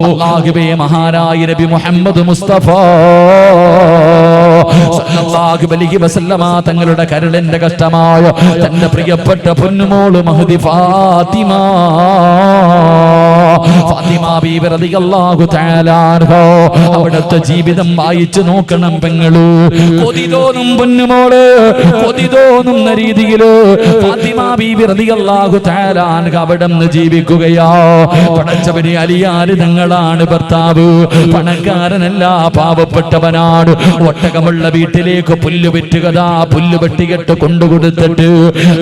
അല്ലാഹുവേ മഹാനായ നബി മുഹമ്മദ് മുസ്തഫ സല്ലല്ലാഹു അലൈഹി വസല്ലമ തങ്ങളുടെ കരളിന്റെ കഷ്ടമായ തന്റെ പ്രിയപ്പെട്ട പൊന്നുമോള് മഹ്ദി ഫാത്തിമ ബീബി റളിയല്ലാഹു തആല അൻഹ അവിടുത്തെ ജീവിതം വായിച്ചു നോക്കണം പെങ്ങള്. കൊതി തോന്നും പൊന്നുമോള്, കൊതി തോന്നുന്ന രീതിയില് ഫാത്തിമ ബീബി റളിയല്ലാഹു തആല അൻഹ അവിടുന്ന് ജീവിക്കുകയാ. പടച്ചവനെ അലിയാര് തങ്ങളാണ് ഭർത്താവ്, പണക്കാരനല്ല പാവപ്പെട്ടവനാണ്. ഒട്ടകമുള്ള വീട്ടിലേക്ക് പുല്ല് വെറ്റുകതാ പുല്ല് വെട്ടികെട്ട് കൊണ്ടുകൊടുത്തിട്ട്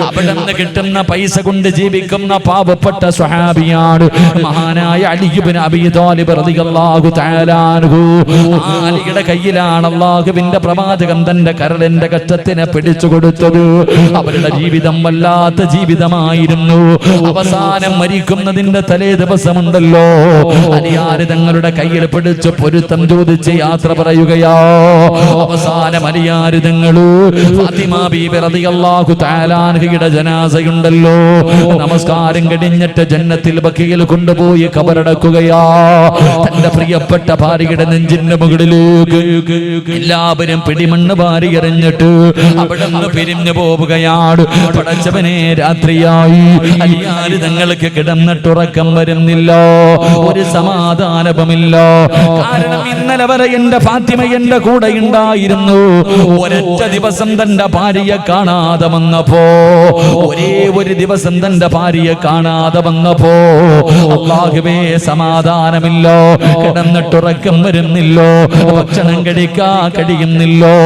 അവിടെ നിന്ന് കിട്ടുന്ന പൈസ കൊണ്ട് ജീവിക്കുന്ന പാവപ്പെട്ട സ്വഹാബിയാണ് മഹാനായ അലി ഇബ്നു അബീ ത്വാലിബ് റളിയല്ലാഹു തആല അൻഹു. അലിയുടെ കയ്യിലാണ് അല്ലാഹുവിന്റെ പ്രവാചകൻ തന്റെ കരളിന്റെ കഷ്ടത്തിനെ പിടിച്ചു കൊടുത്തത്. അവരുടെ ജീവിതം വല്ലാത്ത ജീവിതമായിരുന്നു. അവസാനം മരിക്കുന്നതിന്റെ തലേ ദിവസമുണ്ടല്ലോ, അലിയാര് തങ്ങളുടെ കയ്യിൽ പിടിച്ച് പൊരുത്തം ചോദിച്ച് യാത്ര പറയുകയാ. അവസാനം അലിയാര് തങ്ങള് ഫാത്തിമ ബീബി റളിയല്ലാഹു തആല അൻഹയുടെ ജനാസയുണ്ടല്ലോ, നമസ്കാരം കഴിഞ്ഞിട്ട് ജന്നത്തിൽ ബഖീൽ കൊണ്ടുപോയി കബറടക്കുകയാ. തന്റെ പ്രിയപ്പെട്ട ഭാര്യയുടെ നെഞ്ചിന്റെ മുകളിലേക്ക് എല്ലാവരും പിടിമണ്ണ് വാരി എറിഞ്ഞിട്ട് അവിടെ നിന്ന് പിരിഞ്ഞു പോവുകയാണ്. പടച്ചവനെ രാത്രിയായി, അലിയാര് തങ്ങൾക്ക് കിടന്നിട്ടുറക്കം വരുന്നില്ല, ഒരു സമാധാനവുമില്ല. കാരണം ഇന്നലെ വരെ എന്റെ ഫാത്തിമ എന്റെ കൂടെ ഉണ്ടായിരുന്നു. ഒരൊറ്റ ദിവസം തന്റെ ഭാര്യയെ കാണാതെ വന്നപ്പോ, ഒരേ ഒരു ദിവസം തന്റെ ഭാര്യയെ കാണാതെ വന്നപ്പോ അല്ലാഹുവേ സമാധാനമില്ല, കിടന്നിട്ടുറക്കം വരുന്നില്ലോ, ഭക്ഷണം കഴിക്കാൻ കഴിയുന്നില്ലോ.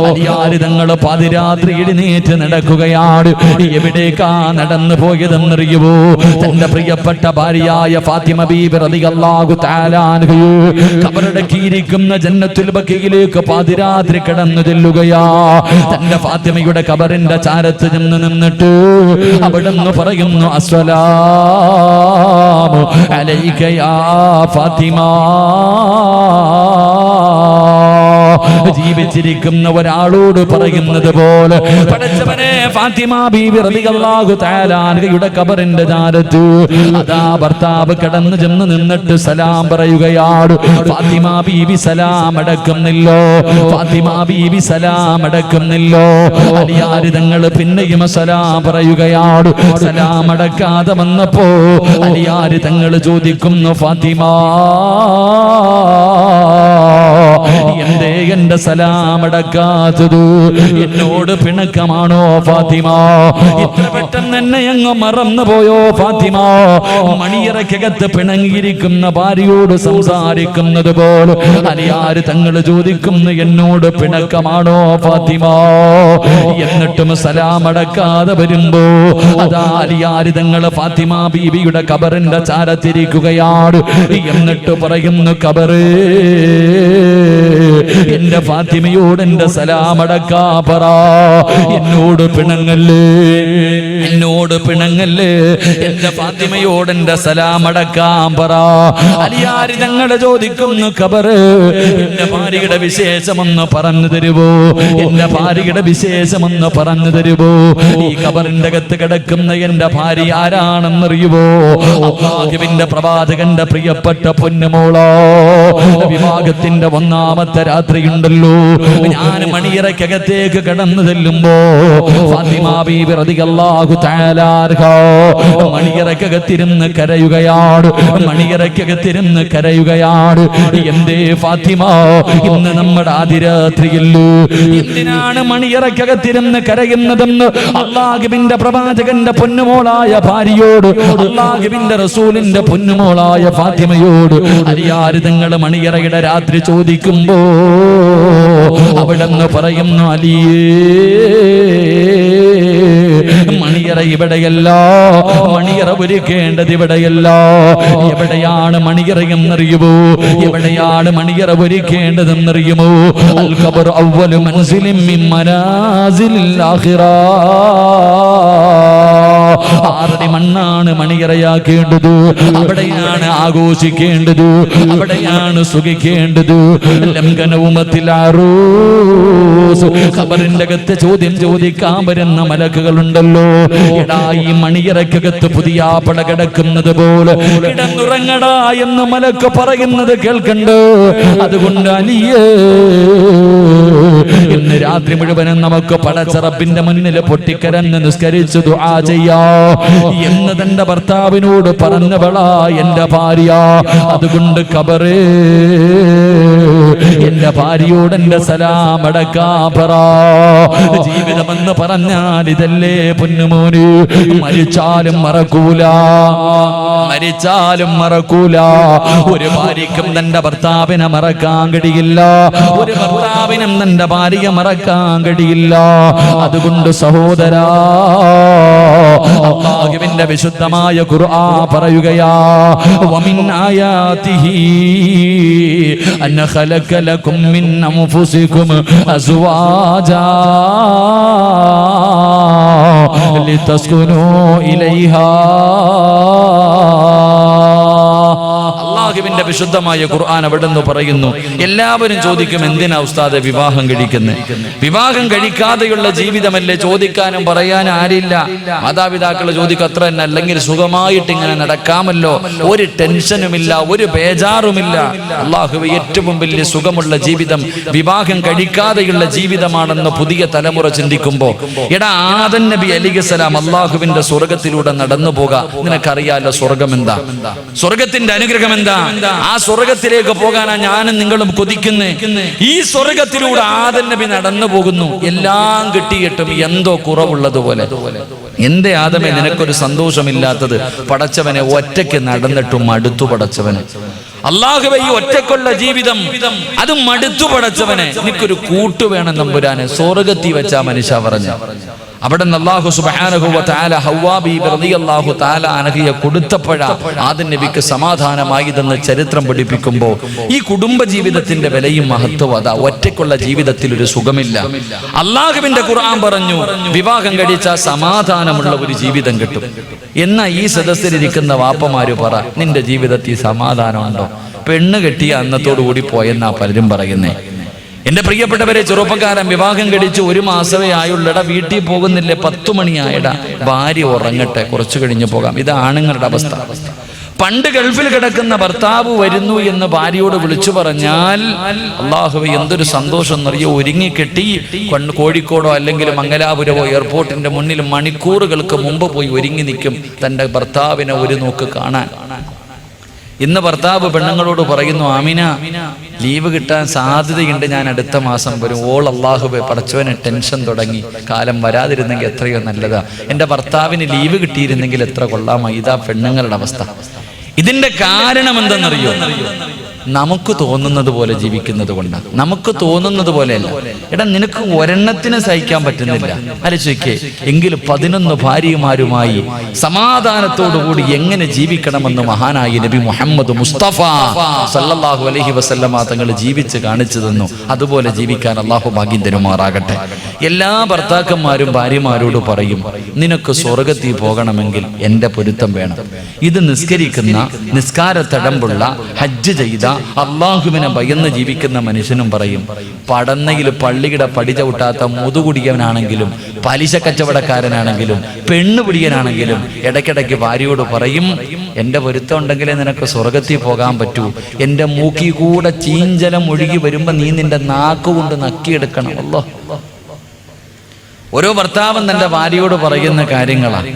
അലിയാര് തങ്ങൾ പാതിരാത്രി എഴുന്നേറ്റ് നടക്കുകയാണ്. എവിടേക്കാ നടന്നു പോയതെന്നറിയുവോ? തന്റെ പ്രിയപ്പെട്ട ഭാര്യയായ ഫാത്തിമ ബീബി റളിയല്ലാഹു തആല അൻഹ ഖബറടക്കിയിരിക്കുന്ന ജന്നത്തുൽ ബഖീയിലേക്ക് പാതിരാത്രി കടന്നു ചെല്ലുകയാ. തന്റെ ഫാത്തിമയുടെ ഖബറിന്റെ ചാരത്ത് ചെന്ന് നിന്നിട്ട് അവിടുന്ന് പറയുന്നു, അസ്സലാമു അലൈക യാ ഫാത്തിമ. ജീവിച്ചിരിക്കുന്ന ഒരാളോട് പറയുന്നത് പോലെ പടച്ചവനെ ഫാത്തിമ ബീബി റളിയല്ലാഹു തആല അൻഹയുടെ ഖബറിന്റെ ചാരത്ത് അതാ ഭർത്താവ് കടന്നു ചെന്ന് നിന്നിട്ട് സലാം പറയുകയാണ്. ഫാത്തിമ ബീബി സലാം അടക്കുന്നില്ലോ, ഫാത്തിമ ബീബി സലാം അടക്കുന്നില്ലോ. അലിയാര് തങ്ങൾ പിന്നെയും സലാം പറയുകയാണ്. സലാം അടക്കാതെ വന്നപ്പോ അലിയാര് തങ്ങൾ ചോദിക്കുന്നു, ഫാത്തിമ എന്തേ എന്റെ സലാം അടക്കാത്തത്? എന്നോട് പിണക്കമാണോ ഫാത്തിമ? ഇത്ര പെട്ടെന്ന് എന്നെ അങ്ങ് മറന്നു പോയോ ഫാത്തിമ? മണിയറക്കകത്ത് പിണങ്ങിയിരിക്കുന്ന ഭാര്യയോട് സംസാരിക്കുന്നത് പോലെ അലിയാര് തങ്ങൾ ചോദിക്കുന്നു, എന്നോട് പിണക്കമാണോ ഫാത്തിമ? എന്നിട്ടും സലാം അടക്കാതെ വരുമ്പോ അതാ അലിയാര് തങ്ങൾ ഫാത്തിമ ബീബിയുടെ ഖബറിന്റെ ചാരത്തിരിക്കുകയാണ്. എന്നിട്ട് പറയുന്നു, ഖബറേ എന്റെ ഫാത്തിമയോട് എന്റെ സലാം അടക്കാ പറ, എന്നോട് പിണങ്ങല്ലേ, എന്നോട് പിണങ്ങല്ലേ, എന്റെ ഫാത്തിമയോട് എന്റെ സലാം അടക്കാൻ പറ. അലിയാര് തങ്ങൾ ചോദിക്കുന്നു, ഖബറ് എന്റെ ഭാര്യയുടെ വിശേഷമൊന്ന് പറഞ്ഞു തരുവോ? എന്റെ ഭാര്യയുടെ വിശേഷമൊന്ന് പറഞ്ഞു തരുവോ? ഈ ഖബറിന്റെ അകത്ത് കിടക്കുന്ന എന്റെ ഭാര്യ ആരാണെന്നറിയുവോ? അല്ലാഹുവിന്റെ പ്രവാചകന്റെ പ്രിയപ്പെട്ട പൊന്നുമോളോ. വിവാഹത്തിന്റെ ഒന്നാമത്തെ രാത്രിയുണ്ടല്ലോ, ഞാൻ മണിയറക്കകത്തേക്ക് കടന്നു ചെല്ലുമ്പോ ഫാത്തിമ ബീബി റളിയല്ലാഹു തആല അൻഹ മണിയറക്കകത്തിരുന്ന് കരയുകയാണ്, മണിയറക്കകത്തിരുന്ന് കരയുകയാണ്. എന്തേ ഫാത്തിമ, ഇന്ന് നമ്മുടെ ആദിരാത്രിയല്ലോ, എന്തിനാണ് മണിയറക്കകത്തിരുന്ന് കരയുന്നതെന്ന് അല്ലാഹുവിന്റെ പ്രവാചകന്റെ പൊന്നുമോളായ ഭാര്യയോട്, അല്ലാഹുവിന്റെ റസൂലിന്റെ പൊന്നുമോളായ ഫാത്തിമയോട് അലിയാര് തങ്ങൾ മണിയറയുടെ രാത്രി ചോദിക്കുമ്പോ അവിടെന്ന് പറയുന്നു, അലിയേ മണിയറ ഇവിടെയല്ല, മണിയറ ഒരുക്കേണ്ടത് ഇവിടെയല്ല. എവിടെയാണ് മണിയറ എന്നറിയുമോ? എവിടെയാണ് മണിയറ ഒരുക്കേണ്ടതെന്നറിയുമോ? അൽ ഖബറു അവ്വലു മൻസിലിൻ മിൻ മനാസിലിൽ ആഖിറ. 6 മണ്ണാണ് മണിയറയാക്കേണ്ടത്. അവിടെയാണ് ആഘോഷിക്കേണ്ടത്, അവിടെയാണ് സുഖിക്കേണ്ടത്. ഖബറിന്റെ അകത്ത് ചോദ്യം ചോദിക്കാൻ വരുന്ന മലക്കുകളുണ്ടല്ലോ. എടാ, ഈ മണിയറക്കകത്ത് പുതിയ പട കിടക്കുന്നത് പോലെ കിടന്നുറങ്ങടാ എന്ന് മലക്ക് പറയുന്നത് കേൾക്കണ്ട്. അതുകൊണ്ട് അലിയേ, ഇന്ന് രാത്രി മുഴുവനും നമുക്ക് പടച്ചറപ്പിന്റെ മുന്നിൽ പൊട്ടിക്കരഞ്ഞ് നിസ്കരിച്ച് ദുആ ചെയ്യാ എന്ന് തന്റെ ഭർത്താവിനോട് പറഞ്ഞവളാ എന്റെ ഭാര്യ. അതുകൊണ്ട് ഖബറേ, എന്റെ ഭാര്യയോട് എന്റെ സലാം അടക്കാ പറ. ജീവിതമെന്ന് പറഞ്ഞാൽ ഇതല്ലേ പൊന്നുമോന്. മരിച്ചാലും മറക്കൂല, മരിച്ചാലും മറക്കൂല. ഒരു ഭാര്യയ്ക്കും തന്റെ ഭർത്താവിനെ മറക്കാൻ കഴിയില്ല, ഒരു ഭർത്താവിനും തന്റെ ഭാര്യയെ മറക്കാൻ കഴിയില്ല. അതുകൊണ്ട് സഹോദരാ, അല്ലാഹുവിന്റെ വിശുദ്ധമായ ഖുർആൻ പറയുകയാ, വമിൻ ആയാതിഹി അൻ ഖലഖ ലക്കും മിൻ അൻഫുസികും അസ്വാജാ ലിതസ്കുനൂ ഇലൈഹാ. അല്ലാഹുവിന്റെ വിശുദ്ധമായ ഖുർആൻ അവിടുന്ന് പറയുന്നു. എല്ലാവരും ചോദിക്കും, എന്തിനാ ഉസ്താദ് വിവാഹം കഴിക്കുന്നത്? വിവാഹം കഴിക്കാതെയുള്ള ജീവിതമല്ലേ? ചോദിക്കാനും പറയാനും ആരില്ല. മാതാപിതാക്കൾ ചോദിക്കും, അത്ര തന്നെ. അല്ലെങ്കിൽ സുഖമായിട്ട് ഇങ്ങനെ നടക്കാമല്ലോ, ഒരു ടെൻഷനുമില്ല, ഒരു ബേജാറുമില്ല. അല്ലാഹുവേ, ഏറ്റവും വലിയ സുഖമുള്ള ജീവിതം വിവാഹം കഴിക്കാതെയുള്ള ജീവിതമാണെന്ന് പുതിയ തലമുറ ചിന്തിക്കുമ്പോ, എടാ, ആദം നബി അലൈഹിസ്സലാം അല്ലാഹുവിന്റെ സ്വർഗത്തിലൂടെ നടന്നു പോകാം. നിനക്കറിയാലോ സ്വർഗം എന്താ, സ്വർഗത്തിന്റെ അനുഗ്രഹം എന്താ? ആ സ്വർഗത്തിലേക്ക് പോകാനാ ഞാനും നിങ്ങളും കൊതിക്കുന്നേ. ഈ സ്വർഗത്തിലൂടെ ആദം നബി നടന്നു പോകുന്നു. എല്ലാം കിട്ടിയിട്ടും എന്തോ കുറവുള്ളതുപോലെ. എന്തേ ആദമേ നിനക്കൊരു സന്തോഷമില്ലാത്തത്? പടച്ചവനെ, ഒറ്റയ്ക്ക് നടന്നിട്ടും മടുത്തു പടച്ചവനെ. അല്ലാഹുവേ, ഈ ഒറ്റയ്ക്കുള്ള ജീവിതം അത് മടുത്തു പടച്ചവനെ. എനിക്കൊരു കൂട്ടു വേണം നമ്പുരാനെ. സ്വർഗത്തിൽ വെച്ചാ മനുഷ്യ പറഞ്ഞു. അവിടെ നിന്ന് അല്ലാഹു സുബ്ഹാനഹു വ തആല ഹവ്വാ ബീബി റളിയല്ലാഹു തആല അൻഹയെ കൊടുത്തപ്പോഴാ ആദം നബിക്ക് സമാധാനമായതെന്ന് ചരിത്രം പഠിപ്പിക്കുമ്പോൾ ഈ കുടുംബ ജീവിതത്തിന്റെ വിലയും മഹത്വവും അതാ. ഒറ്റയ്ക്കുള്ള ജീവിതത്തിൽ ഒരു സുഖമില്ല. അല്ലാഹുവിന്റെ ഖുർആൻ പറഞ്ഞു, വിവാഹം കഴിച്ചാൽ സമാധാനമുള്ള ഒരു ജീവിതം കിട്ടും. എന്നാ ഈ സദസ്സിലിരിക്കുന്ന വാപ്പമാര് പറ, നിന്റെ ജീവിതത്തിൽ സമാധാനമുണ്ടോ? പെണ്ണ് കെട്ടിയ അന്നത്തോടു കൂടി പോയെന്നാ പലരും പറയുന്നേ. എന്റെ പ്രിയപ്പെട്ടവരെ, ചെറുപ്പക്കാരൻ വിവാഹം കഴിച്ച് 1 മാസമേ ആയുള്ളടാ, വീട്ടിൽ പോകുന്നില്ലേ, 10 മണിയായടാ, ഭാര്യ ഉറങ്ങട്ടെ, കുറച്ചു കഴിഞ്ഞ് പോകാം. ഇത് ആണുങ്ങളുടെ അവസ്ഥ. പണ്ട് ഗൾഫിൽ കിടക്കുന്ന ഭർത്താവ് വരുന്നു എന്ന് ഭാര്യയോട് വിളിച്ചു പറഞ്ഞാൽ അല്ലാഹുവേ എന്തൊരു സന്തോഷം എന്നറിയോ. ഒരുങ്ങിക്കെട്ടി കോഴിക്കോടോ അല്ലെങ്കിൽ മംഗലാപുരമോ എയർപോർട്ടിന്റെ മുന്നിൽ മണിക്കൂറുകൾക്ക് മുമ്പ് പോയി ഒരുങ്ങി നിൽക്കും തന്റെ ഭർത്താവിനെ ഒരു നോക്ക് കാണാൻ. ഇന്ന് ഭർത്താവ് പെണ്ണുങ്ങളോട് പറയുന്നു, ആമിന ലീവ് കിട്ടാൻ സാധ്യതയുണ്ട്, ഞാൻ അടുത്ത മാസം വരും. ഓൾ അല്ലാഹുവേ പടച്ചവന് ടെൻഷൻ തുടങ്ങി, കാലം വരാതിരുന്നെങ്കിൽ എത്രയോ നല്ലതാ, എൻ്റെ ഭർത്താവിന് ലീവ് കിട്ടിയിരുന്നെങ്കിൽ എത്ര കൊള്ളാമായി. ഇതാ പെണ്ണുങ്ങളുടെ അവസ്ഥ. ഇതിന്റെ കാരണം എന്തെന്നറിയോ? നമുക്ക് തോന്നുന്നത് പോലെ ജീവിക്കുന്നത് കൊണ്ടാണ്. നമുക്ക് തോന്നുന്നത് പോലെയല്ല. എടാ, നിനക്ക് ഒരെണ്ണത്തിന് സഹിക്കാൻ പറ്റുന്നില്ല, ആലോചിക്കേ, എങ്കിലും 11 ഭാര്യമാരുമായി സമാധാനത്തോടുകൂടി എങ്ങനെ ജീവിക്കണമെന്ന് മഹാനായ നബി മുഹമ്മദ് മുസ്തഫ സല്ലല്ലാഹു അലൈഹി വസല്ലമ തങ്ങൾ ജീവിച്ച് കാണിച്ചു തന്നു. അതുപോലെ ജീവിക്കാൻ അല്ലാഹു ഭാഗ്യം തരുമാറാകട്ടെ. എല്ലാ ഭർത്താക്കന്മാരും ഭാര്യമാരോട് പറയും, നിനക്ക് സ്വർഗത്തിൽ പോകണമെങ്കിൽ എൻ്റെ പൊരുത്തം വേണം. ഇത് നിസ്കരിക്കുന്ന, നിസ്കാരത്തടമ്പുള്ള, ഹജ്ജ് ചെയ്ത, അള്ളാഹുവിനെ ഭയന്ന് ജീവിക്കുന്ന മനുഷ്യനും പറയും, പടന്നയിൽ പള്ളിയുടെ പടി ചവിട്ടാത്ത മുതുകുടിയവനാണെങ്കിലും, പലിശ കച്ചവടക്കാരനാണെങ്കിലും, പെണ്ണുപിടിയനാണെങ്കിലും ഇടയ്ക്കിടയ്ക്ക് ഭാര്യയോട് പറയും, എൻ്റെ പൊരുത്തം ഉണ്ടെങ്കിലേ നിനക്ക് സ്വർഗത്തിൽ പോകാൻ പറ്റൂ. എൻ്റെ മൂക്കി കൂടെ ചീഞ്ചലം ഒഴുകി വരുമ്പോ നീ നിന്റെ നാക്കുകൊണ്ട് നക്കിയെടുക്കണം. അല്ലോ, ഓരോ ഭർത്താവും തന്റെ ഭാര്യയോട് പറയുന്ന കാര്യങ്ങളാണ്.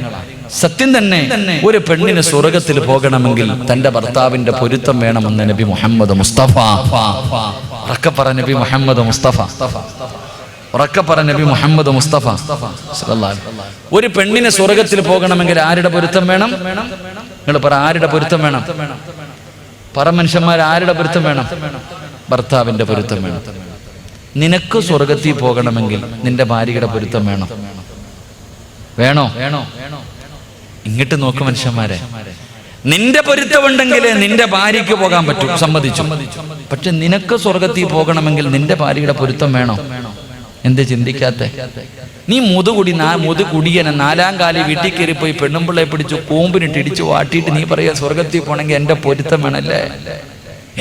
സത്യം തന്നെ, ഒരു പെണ്ണിന് സ്വർഗത്തിൽ പോകണമെങ്കിൽ തന്റെ ഭർത്താവിന്റെ പൊരുത്തം വേണമെന്ന് നബി മുഹമ്മദ് മുസ്തഫ. ഉറക്കപ്പറ നബി മുഹമ്മദ് മുസ്തഫ, ഉറക്കപ്പറ നബി മുഹമ്മദ് മുസ്തഫ. ഒരു പെണ്ണിന് സ്വർഗത്തിൽ പോകണമെങ്കിൽ ആരുടെ പൊരുത്തം വേണം? നിങ്ങൾ പറ, ആരുടെ പൊരുത്തം വേണം? പറ മനുഷ്യന്മാർ, ആരുടെ പൊരുത്തം വേണം? ഭർത്താവിന്റെ പൊരുത്തം വേണം. നിനക്ക് സ്വർഗത്തിൽ പോകണമെങ്കിൽ നിന്റെ ഭാര്യയുടെ പൊരുത്തം വേണം. വേണോ? ഇങ്ങോട്ട് നോക്ക് മനുഷ്യന്മാരെ, നിന്റെ പൊരുത്തമുണ്ടെങ്കിൽ നിന്റെ ഭാര്യയ്ക്ക് പോകാൻ പറ്റും, സമ്മതിച്ചു. പക്ഷെ നിനക്ക് സ്വർഗത്തിൽ പോകണമെങ്കിൽ നിന്റെ ഭാര്യയുടെ പൊരുത്തം വേണോ? എന്തേ ചിന്തിക്കാത്ത? നീ മുതുകുടിയനെ 4ാം കാലി വീട്ടിൽ കയറി പോയി പെണ്ണുമ്പിള്ളയെ പിടിച്ചു കൂമ്പിനിട്ട് ഇടിച്ചു വാട്ടിയിട്ട് നീ പറയാ സ്വർഗത്തിൽ പോണെങ്കിൽ എൻ്റെ പൊരുത്തം വേണല്ലേ?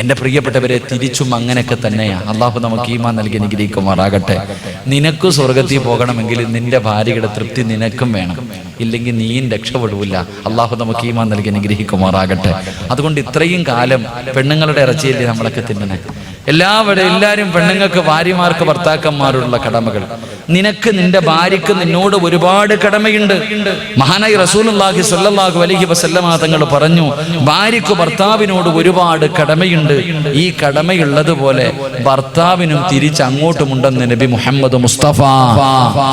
എൻ്റെ പ്രിയപ്പെട്ടവരെ, തിരിച്ചും അങ്ങനെയൊക്കെ തന്നെയാ. അള്ളാഹു നമുക്ക് ഈമാൻ നൽകി അനുഗ്രഹിക്കുമാറാകട്ടെ. നിനക്ക് സ്വർഗത്തിൽ പോകണമെങ്കിൽ നിന്റെ ഭാര്യയുടെ തൃപ്തി നിനക്കും വേണം, ഇല്ലെങ്കിൽ നീയും രക്ഷപ്പെടൂല. അള്ളാഹു നമുക്ക് ഈമാൻ നൽകി അനുഗ്രഹിക്കുമാറാകട്ടെ. അതുകൊണ്ട് ഇത്രയും കാലം പെണ്ണുങ്ങളുടെ ഇറച്ചിയല്ലേ നമ്മളൊക്കെ തിന്നണേ? എല്ലാവരും പെണ്ണുങ്ങൾക്ക് ഭാര്യമാർക്ക് ഭർത്താക്കന്മാരുള്ള കടമകൾ. നിനക്ക് നിന്റെ ഭാര്യക്ക് നിന്നോട് ഒരുപാട് കടമയുണ്ട്. മഹാനായി റസൂലുള്ളാഹി സ്വല്ലല്ലാഹു അലൈഹി വസല്ലമ തങ്ങൾ പറഞ്ഞു, ഭാര്യക്ക് ഭർത്താവിനോട് ഒരുപാട് കടമയുണ്ട്. ഈ കടമയുള്ളതുപോലെ ഭർത്താവിനും തിരിച്ചങ്ങോട്ടുമുണ്ടെന്ന് നബി മുഹമ്മദ് മുസ്തഫ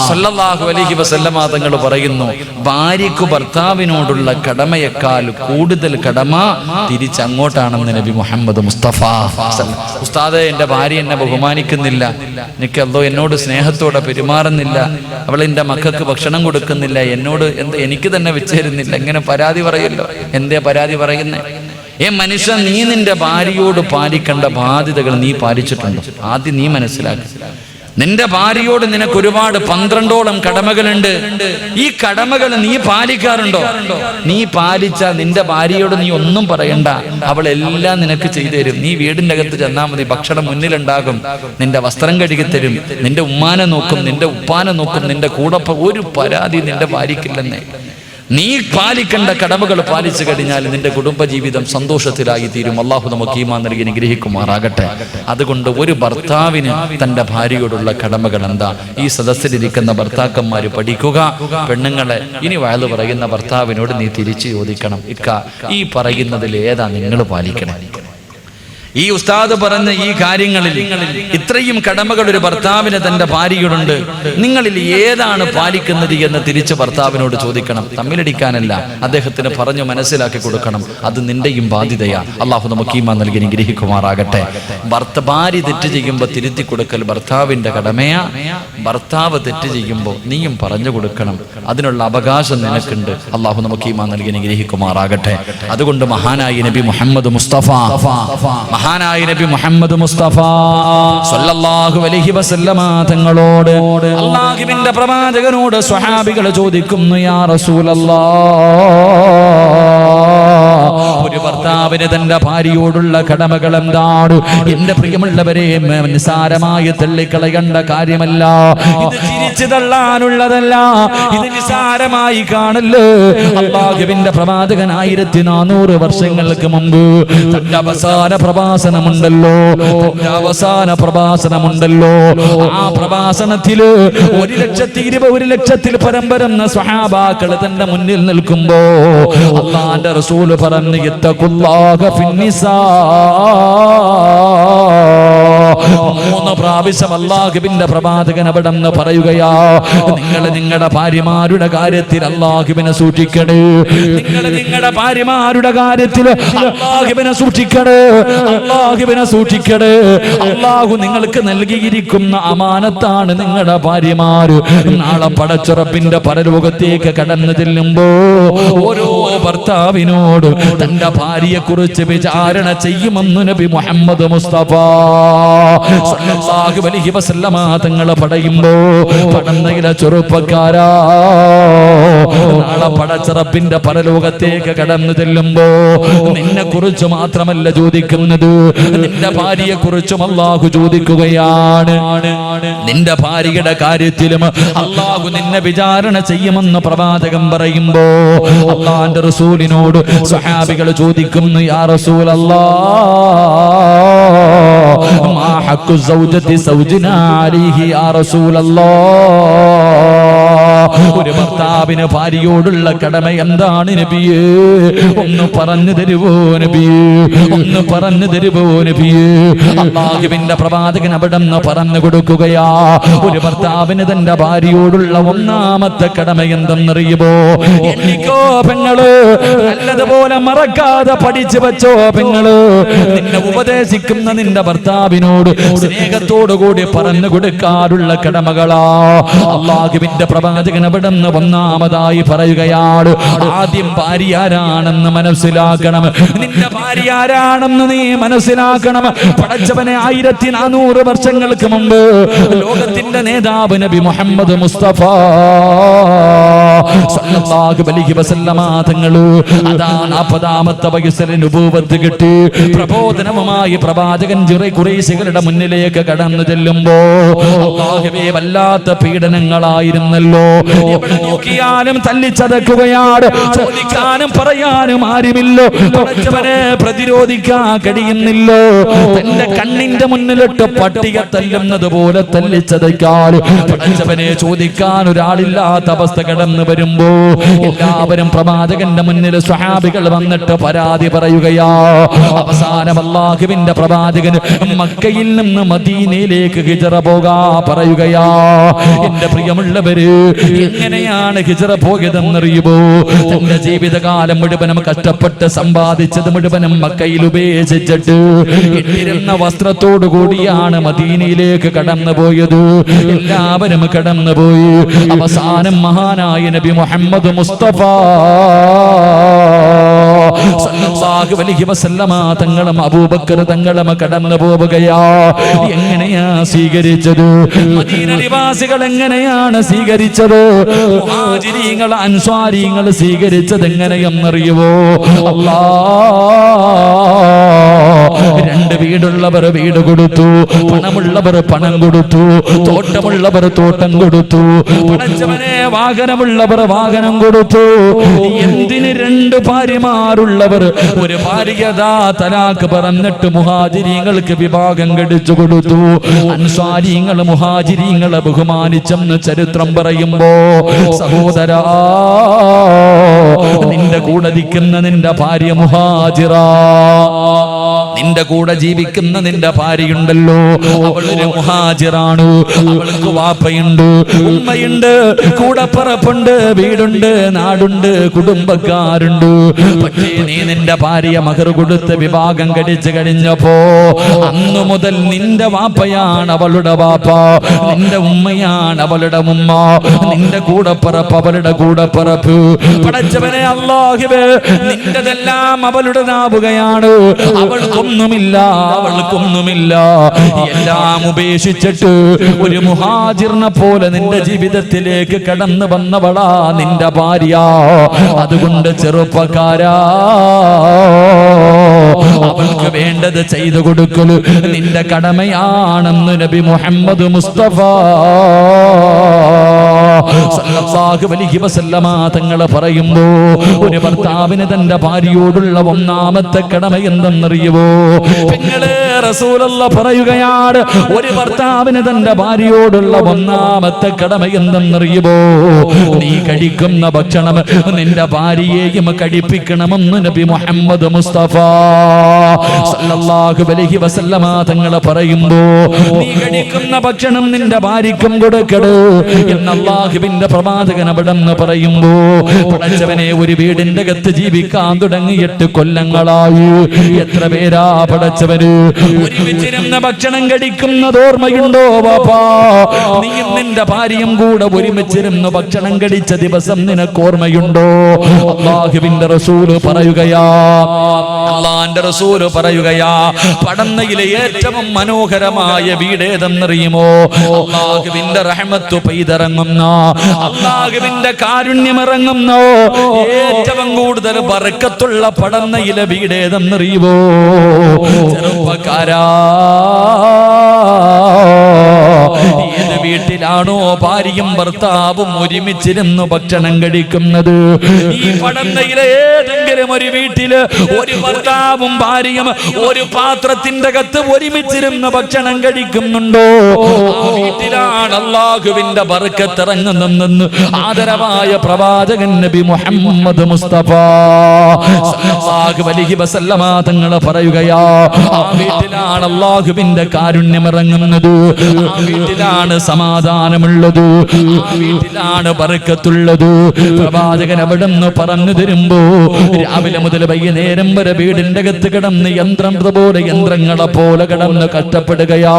സ്വല്ലല്ലാഹു അലൈഹി വസല്ലമ തങ്ങൾ പറയുന്നു, ഭാര്യക്ക് ഭർത്താവിനോടുള്ള കടമയേക്കാൾ കൂടുതൽ കടമ തിരിച്ചങ്ങോട്ടാണെന്ന് നബി മുഹമ്മദ് മുസ്തഫ. ഉസ്താദേ, എൻ്റെ ഭാര്യ എന്നെ ബഹുമാനിക്കുന്നില്ല, എനിക്ക് എന്തോ എന്നോട് സ്നേഹത്തോടെ പെരുമാറുന്നില്ല, അവൾ എൻ്റെ മക്കൾക്ക് ഭക്ഷണം കൊടുക്കുന്നില്ല, എന്നോട് എനിക്ക് തന്നെ വെച്ചേരുന്നില്ല, ഇങ്ങനെ പരാതി പറയല്ലോ. എന്തേ പരാതി പറയുന്നേ? മനുഷ്യ, നീ നിന്റെ ഭാര്യയോട് പാലിക്കേണ്ട ബാധ്യതകൾ നീ പാലിച്ചിട്ടുണ്ടോ? ആദ്യം നീ മനസ്സിലാക്കി. നിന്റെ ഭാര്യയോട് നിനക്ക് ഒരുപാട് 12ഓളം കടമകളുണ്ട്. ഈ കടമകൾ നീ പാലിക്കാറുണ്ടോ? നീ പാലിച്ചാൽ നിന്റെ ഭാര്യയോട് നീ ഒന്നും പറയണ്ട, അവൾ എല്ലാം നിനക്ക് ചെയ്തു തരും. നീ വീടിന്റെ അകത്ത് ചെന്നാൽ മതി, ഭക്ഷണം മുന്നിലുണ്ടാകും, നിന്റെ വസ്ത്രം കഴുകിത്തരും, നിന്റെ ഉമ്മാനെ നോക്കും, നിന്റെ ഉപ്പാനെ നോക്കും, നിന്റെ കൂടെ ഒരു പരാതി നിന്റെ ഭാര്യയ്ക്കില്ലെന്നേ. നീ പാലിക്കേണ്ട കടമകൾ പാലിച്ചു കഴിഞ്ഞാൽ നിന്റെ കുടുംബജീവിതം സന്തോഷത്തിലായി തീരും. അള്ളാഹു നമുക്ക് ഈമാൻ നൽകി അനുഗ്രഹിക്കുമാറാകട്ടെ. അതുകൊണ്ട് ഒരു ഭർത്താവിന് തന്റെ ഭാര്യയോടുള്ള കടമകൾ എന്താ? ഈ സദസ്സിലിരിക്കുന്ന ഭർത്താക്കന്മാര് പഠിക്കുക. പെണ്ണുങ്ങളെ, ഇനി വയല് പറയുന്ന ഭർത്താവിനോട് നീ തിരിച്ചു ചോദിക്കണം, ഇക്ക ഈ പറയുന്നതിൽ ഏതാ നിങ്ങൾ പാലിക്കണേ? ഈ ഉസ്താദ് പറഞ്ഞ ഈ കാര്യങ്ങളിൽ ഇത്രയും കടമകൾ ഒരു ഭർത്താവിന് തന്റെ ഭാര്യയോടുണ്ട്, നിങ്ങളിൽ ഏതാണ് പാലിക്കുന്നത് എന്ന് തിരിച്ച് ഭർത്താവിനോട് ചോദിക്കണം. തമ്മിലടിക്കാനല്ല, അദ്ദേഹത്തിന് പറഞ്ഞു മനസ്സിലാക്കി കൊടുക്കണം. അത് നിന്റെയും ബാധ്യതയാ. അള്ളാഹു നമുക്ക് ഈമാൻ നൽകി അനുഗ്രഹിക്കുമാറാകട്ടെ. ഭാര്യ തെറ്റ് ചെയ്യുമ്പോൾ തിരുത്തി കൊടുക്കൽ ഭർത്താവിന്റെ കടമയാ. ഭർത്താവ് തെറ്റ് ചെയ്യുമ്പോൾ നീയും പറഞ്ഞു കൊടുക്കണം, അതിനുള്ള അവകാശം നിനക്കുണ്ട്. അള്ളാഹു നമുക്ക് ഈമാൻ നൽകി അനുഗ്രഹിക്കുമാറാകട്ടെ. അതുകൊണ്ട് മഹാനായി നബി മുഹമ്മദ് മുസ്തഫ സ്വല്ലല്ലാഹു അലൈഹി വസല്ലമ തങ്ങളോട് അല്ലാഹുവിന്റെ പ്രവാചകനോട് സ്വഹാബികൾ ചോദിക്കുന്നു, യാ റസൂലല്ലാഹ്, ഒരു ഭർത്താവിന് തന്റെ ഭാര്യയോടുള്ള കടമകൾ എന്താണ്? എന്റെ പ്രിയമുള്ളവരെ, നിസാരമായി തള്ളിക്കളയേണ്ട കാര്യമല്ല, ഇത് ചിരിച്ചു തള്ളാനുള്ളതല്ല, ഇത് നിസാരമായി കാണല്ലോ. അല്ലാഹുവിന്റെ പ്രവാചകൻ 1400 വർഷങ്ങൾക്ക് മുമ്പ് തന്റെ അവസാന പ്രഭാഷണമുണ്ടല്ലോ. ആ പ്രഭാഷണത്തില് 1,20,000 പരമ്പരന്ന സ്വഹാബാക്കൾ തന്റെ മുന്നിൽ നിൽക്കുമ്പോ അല്ലാഹുവിന്റെ റസൂൽ പറഞ്ഞു, ഇത്തഖുല്ലാഹ ഫിന്നിസാ. 3 പ്രാവശ്യം അല്ലാഹുവിന്റെ പ്രവാചകൻ അവിടെ നിന്ന് പറയുകയാ, നിങ്ങൾ നിങ്ങളുടെ ഭാര്യമാരുടെ കാര്യത്തിൽ അല്ലാഹുവിനെ സൂക്ഷിക്കണേ, നിങ്ങൾ നിങ്ങളുടെ ഭാര്യമാരുടെ കാര്യത്തിൽ അല്ലാഹുവിനെ സൂക്ഷിക്കണേ, അല്ലാഹുവിനെ സൂക്ഷിക്കണേ. അല്ലാഹു നിങ്ങൾക്ക് നൽകിയിരിക്കുന്ന അമാനത്താണ് നിങ്ങളുടെ ഭാര്യമാര്. നാളെ പടച്ചുറപ്പിന്റെ പരലോകത്തേക്ക് കടന്നു ചെല്ലുമ്പോ ഓരോ ഭർത്താവിനോട് തന്റെ ഭാര്യയെ കുറിച്ച് വിചാരണ ചെയ്യുമെന്ന് നബി മുഹമ്മദ് മുസ്തഫ സ്വല്ലല്ലാഹു അലൈഹി വസല്ലമ തങ്ങൾ പറയുമ്പോ, പടന്നയിലെ ചെറുപ്പക്കാരാ, നാളെ പടച്ചുറപ്പിന്റെ പരലോകത്തേക്ക് കടന്നു ചെല്ലുമ്പോ നിന്നെ കുറിച്ച് മാത്രമല്ല ചോദിക്കുന്നത്, നിന്റെ ഭാര്യയെ കുറിച്ചും അല്ലാഹു ചോദിക്കുകയാണ്. നിന്റെ ഭാര്യയുടെ കാര്യത്തിലും അല്ലാഹു നിന്നെ വിചാരണ ചെയ്യുമെന്ന് പ്രവാചകൻ പറയുമ്പോ അല്ലാഹുവിന്റെ റസൂലിനോട് സ്വഹാബികൾ ചോദിക്കുന്നു, യാ റസൂലല്ലാഹ്, മാ ഹഖ്ഖു സൗജതി സൗജിനാ അലൈഹി യാ റസൂലല്ലാഹ്, ഒരു ഭർത്താവിന് ഭാര്യയോടുള്ള കടമ എന്താണ് നബിയേ? ഒന്ന് പറഞ്ഞു തരുവോ നബിയേ? ഒന്ന് പറഞ്ഞു തരുവോ നബിയേ? അല്ലാഹുവിന്റെ പ്രവാചകൻ അവിടെ നിന്ന് പറഞ്ഞു കൊടുക്കുകയാ, ഒരു ഭർത്താവിന് തന്റെ ഭാര്യയോടുള്ള ഒന്നാമത്തെ കടമ എന്തെന്നറിയുമോ? എനിക്കോ പെങ്ങള്, നല്ലതുപോലെ മറക്കാതെ പഠിച്ചു വെച്ചോ പെങ്ങള്, നിന്നെ ഉപദേശിക്കുന്ന നിന്റെ ഭർത്താവിനോട് സ്നേഹത്തോടു കൂടി പറഞ്ഞു കൊടുക്കാറുള്ള കടമകളാ. അല്ലാഹുവിന്റെ പ്രവാചകൻ പ്രവാചകൻ അവിടുന്ന് ഒന്നാമതായി പറയുകയാണ്, ആദ്യം ഭാര്യ ആരാണെന്ന് മനസ്സിലാക്കണം. നിന്റെ ഭാര്യ ആരാണെന്ന് നീ മനസ്സിലാക്കണം. പടച്ചവനെ 1400 വർഷങ്ങൾക്ക് മുമ്പ് ലോകത്തിന്റെ നേതാവ് നബി മുഹമ്മദ് മുസ്തഫ സല്ലല്ലാഹു അലൈഹി വസല്ലമ തങ്ങൾ അതാ 40ാമത്തെ വയസ്സിൽ നബൂവത്ത് കിട്ടി പ്രബോധനവുമായി പ്രവാചകൻ ഖുറൈശികളുടെ മുന്നിലേക്ക് കടന്നു ചെല്ലുമ്പോ അല്ലാഹുവേ വല്ലാത്ത പീഡനങ്ങളായിരുന്നല്ലോ. എവിടെ നോക്കിയാലും തല്ലിച്ചതക്കുകയാണ്. ചോദിക്കാനും പറയാനും ആരുമില്ല. പടച്ചവനെ പ്രതിരോധിക്കാൻ കഴിയുന്നില്ലോ. തന്റെ കണ്ണിന്റെ മുന്നിലിട്ട് പട്ടിയെ തല്ലുന്നത് പോലെ തല്ലിച്ചതയ്ക്കാൻ പടച്ചവനെ ചോദിക്കാൻ ഒരാളില്ലാത്ത അവസ്ഥ കടന്നു വരുമ്പോ എല്ലാവരും പ്രവാചകന്റെ മുന്നിൽ സ്വഹാബികൾ വന്നിട്ട് പരാതി പറയുകയാ. അവസാനം അല്ലാഹുവിന്റെ പ്രവാചകൻ മക്കയിൽ നിന്ന് മദീനയിലേക്ക് ഹിജ്റ പോകാ പറയുകയാ. എന്റെ പ്രിയമുള്ളവര്, എങ്ങനെയാണ് ഹിജ്റ പോയതെന്നറിയുമോ? തന്റെ ജീവിതകാലം മുഴുവനും കഷ്ടപ്പെട്ട് സമ്പാദിച്ചത് മുഴുവനും മക്കയിൽ ഉപേക്ഷിച്ചിട്ട് ഇട്ടിരുന്ന വസ്ത്രത്തോടു കൂടിയാണ് മദീനയിലേക്ക് കടന്നുപോയത്. എല്ലാവരും കടന്നുപോയി. അവസാനം മഹാനായ നബി മുഹമ്മദ് മുസ്തഫ സല്ലല്ലാഹു അലൈഹി വസല്ലമ തങ്ങളും അബൂബക്കർ തങ്ങളും കടന്നു പോവുകയാ. എങ്ങനെയാ സ്വീകരിച്ചത്? മദീന നിവാസികൾ എങ്ങനെയാണ് സ്വീകരിച്ചത്? മുഹാജിരീങ്ങൾ അൻസ്വാരീങ്ങൾ സ്വീകരിച്ചത് എങ്ങനെയെന്നറിയുമോ? രണ്ട് വീടുള്ളവർ വീട് കൊടുത്തു, പണമുള്ളവർ പണം കൊടുത്തു, തോട്ടമുള്ളവർ തോട്ടം കൊടുത്തു, പടച്ചവനെ വാഹനമുള്ളവർ വാഹനം കൊടുത്തു. എന്തിന് രണ്ട് ഭാര്യമാരുള്ളവർ ഒരു ഭാര്യതാ തലാക്ക് പറഞ്ഞിട്ട് മുഹാജിരീങ്ങൾക്ക് വിഭാഗം കഴിച്ചു കൊടുത്തു. അൻസ്വാരീങ്ങൾ മുഹാജിരീങ്ങളെ ബഹുമാനിച്ചെന്ന് ചരിത്രം പറയുമ്പോ സഹോദരാ, നിന്റെ കൂടെ നിൽക്കുന്ന നിന്റെ ഭാര്യ മുഹാജിറ, നിന്റെ കൂടെ ജീവിക്കുന്ന നിന്റെ ഭാര്യയുണ്ടല്ലോ, അവളൊരു മുഹാജിറാണ്. അവൾക്ക് വാപ്പയുണ്ട്, ഉമ്മയുണ്ട്, കൂടപ്പറപ്പുണ്ട്, വീടുണ്ട്, നാടുണ്ട്, കുടുംബക്കാരുണ്ട്. പക്ഷേ നീ നിന്റെ ഭാര്യ മഹർ കൊടുത്ത് വിഭാഗം കഴിച്ചു കഴിഞ്ഞപ്പോ അന്നു മുതൽ നിന്റെ വാപ്പയാണ് അവളുടെ വാപ്പ, നിന്റെ ഉമ്മയാണ് അവളുടെ ഉമ്മ, നിന്റെ കൂടപ്പറപ്പ് അവളുടെ കൂടപ്പറപ്പ്. പടച്ചവനെ അല്ലാഹുവേ, നിന്റെതെല്ലാം അവളുടേതാവുകയാണ്. അവൾക്കൊന്നുമില്ല, അവൾക്കൊന്നുമില്ല. എല്ലാം ഉപേക്ഷിച്ചിട്ട് ഒരു മുഹാജിറിനെ പോലെ നിന്റെ ജീവിതത്തിലേക്ക് കടന്നു വന്നവളാ നിന്റെ ഭാര്യ. അതുകൊണ്ട് ചെറുപ്പക്കാരാ, അവൾക്ക് വേണ്ടത് ചെയ്തു കൊടുക്കൽ നിന്റെ കടമയാണെന്ന് നബി മുഹമ്മദ് മുസ്തഫ സല്ലല്ലാഹു അലൈഹി വസല്ലമ തങ്ങൾ പറയുമ്പോ ഒരു ഭർത്താവിന് തന്റെ ഭാര്യയോടുള്ള ഒന്നാമത്തെ കടമ എന്തെന്നറിയുമോ? പെങ്ങളെ, റസൂലുള്ളാഹി പറയുകയാണ്, ഒരു ഭർത്താവിന് തന്റെ ഭാര്യയോടുള്ള ഒന്നാമത്തെ കടമ എന്തെന്നറിയുമോ? നീ കഴിക്കുന്ന ഭക്ഷണം നിന്റെ ഭാര്യയെയും കഴിപ്പിക്കണമെന്ന് നബി മുഹമ്മദ് മുസ്തഫ സല്ലല്ലാഹു അലൈഹി വസല്ലമ തങ്ങൾ പറയുമ്പോ നീ കഴിക്കുന്ന ഭക്ഷണം നിന്റെ ഭാര്യയ്ക്കും കൊടുക്കട് എന്ന് അല്ലാഹുവിന്റെ പ്രവാചകൻ അവിടെന്ന് പറയുമ്പോ പടച്ചവനെ, ഒരു വീടിന്റെ അകത്ത് ജീവിക്കാൻ തുടങ്ങി 8 കൊല്ലങ്ങളായി. എത്ര പേരാ പടച്ചവന് ഒരുമിച്ചിരുന്ന ഭക്ഷണം കഴിക്കുന്നത് ഓർമ്മയുണ്ടോ വാപ്പാ? നീയും നിന്റെ ഭാര്യയും കൂടെ ഒരുമിച്ചിരുന്ന് ഭക്ഷണം കഴിച്ച ദിവസം നിനക്ക് ഓർമ്മയുണ്ടോ? അല്ലാഹുവിന്റെ റസൂല് പറയുകയാ, അല്ലാഹുവിന്റെ റസൂല് പറയുകയാ, പടന്നയിലെ ഏറ്റവും മനോഹരമായ വീട് ഏതെന്നറിയുമോ? അല്ലാഹുവിന്റെ റഹ്മത്ത് പെയ്തിറങ്ങുന്ന, അല്ലാഹുവിന്റെ കാരുണ്യം ഇറങ്ങുന്ന, ഏറ്റവും കൂടുതൽ ബർക്കത്തുള്ള പടന്നയിലെ വീട് ഏതെന്നറിയുമോ? ചെറുപ്പക്കാരാ, ഏത് വീട്ടിലാണോ ഭാര്യയും ഭർത്താവും ഒരുമിച്ചിരുന്ന് ഭക്ഷണം കഴിക്കുന്നത്, ഈ പടന്നയിലെ ഏതെങ്കിലും ഒരു വീട്ടില് ഒരു ഭർത്താവും ഭാര്യയും ഒരു പാത്രത്തിന്റെ അകത്ത് ഒരുമിച്ചിരുന്ന് ഭക്ഷണം കഴിക്കുന്നുണ്ടോ, ആ വീട്ടിലാണ് അല്ലാഹുവിന്റെ ബർക്കത്ത് ഇറങ്ങുന്നെന്ന് ആദരവായ പ്രവാചകൻ നബി മുഹമ്മദ് മുസ്തഫ സല്ലല്ലാഹു അലൈഹി വസല്ലമ തങ്ങൾ പറയുകയാ, ആ വീട്ടിലാണ് അല്ലാഹുവിന്റെ കാരുണ്യം ഇറങ്ങുന്നത്, ആ വീട്ടിലാണ് സമാധാനമുള്ളത്, ആ വീട്ടിലാണ് ബർക്കത്തുള്ളത്. പ്രവാചകൻ അവിടുന്ന് പറഞ്ഞു തരുമ്പോ രാവിലെ മുതൽ വൈകുന്നേരം വരെ വീടിന്റെ അകത്ത് കിടന്ന് യന്ത്രങ്ങളെ പോലെ കിടന്ന് കഷ്ടപ്പെടുകയാ.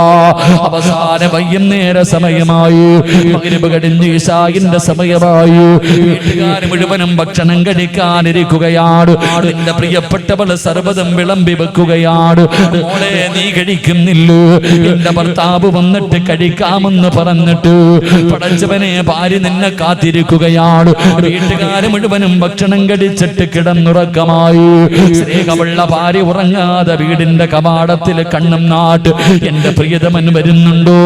അവസാന വൈകുന്നേര സമയമായി, മഗ്‌രിബ് കഴിഞ്ഞ് ഇശാഇന്റെ സമയമായി. വീട്ടുകാർ മുഴുവനും ഭക്ഷണം കഴിക്കാനിരിക്കുകയാണ്. എന്റെ പ്രിയപ്പെട്ടവൾ സർവ്വതും വിളമ്പി വെക്കുകയാണ്. മോളെ, നീ കഴിക്കുന്നില്ലോ? എന്റെ ഭർത്താവ് വന്നിട്ട് കഴിക്കാമെന്ന് പറഞ്ഞിട്ട് പടച്ചവനെ, ഭാര്യ നിന്നെ കാത്തിരിക്കുകയാണ്. വീട്ടുകാർ മുഴുവനും ഭക്ഷണം കഴിച്ചിട്ട് കിടന്നുറക്കമായി. സ്നേഹമുള്ള ഭാര്യ ഉറങ്ങാതെ വീടിന്റെ കവാടത്തിൽ കണ്ണും നാട്ട് എന്റെ പ്രിയതമൻ വരുന്നുണ്ടോ,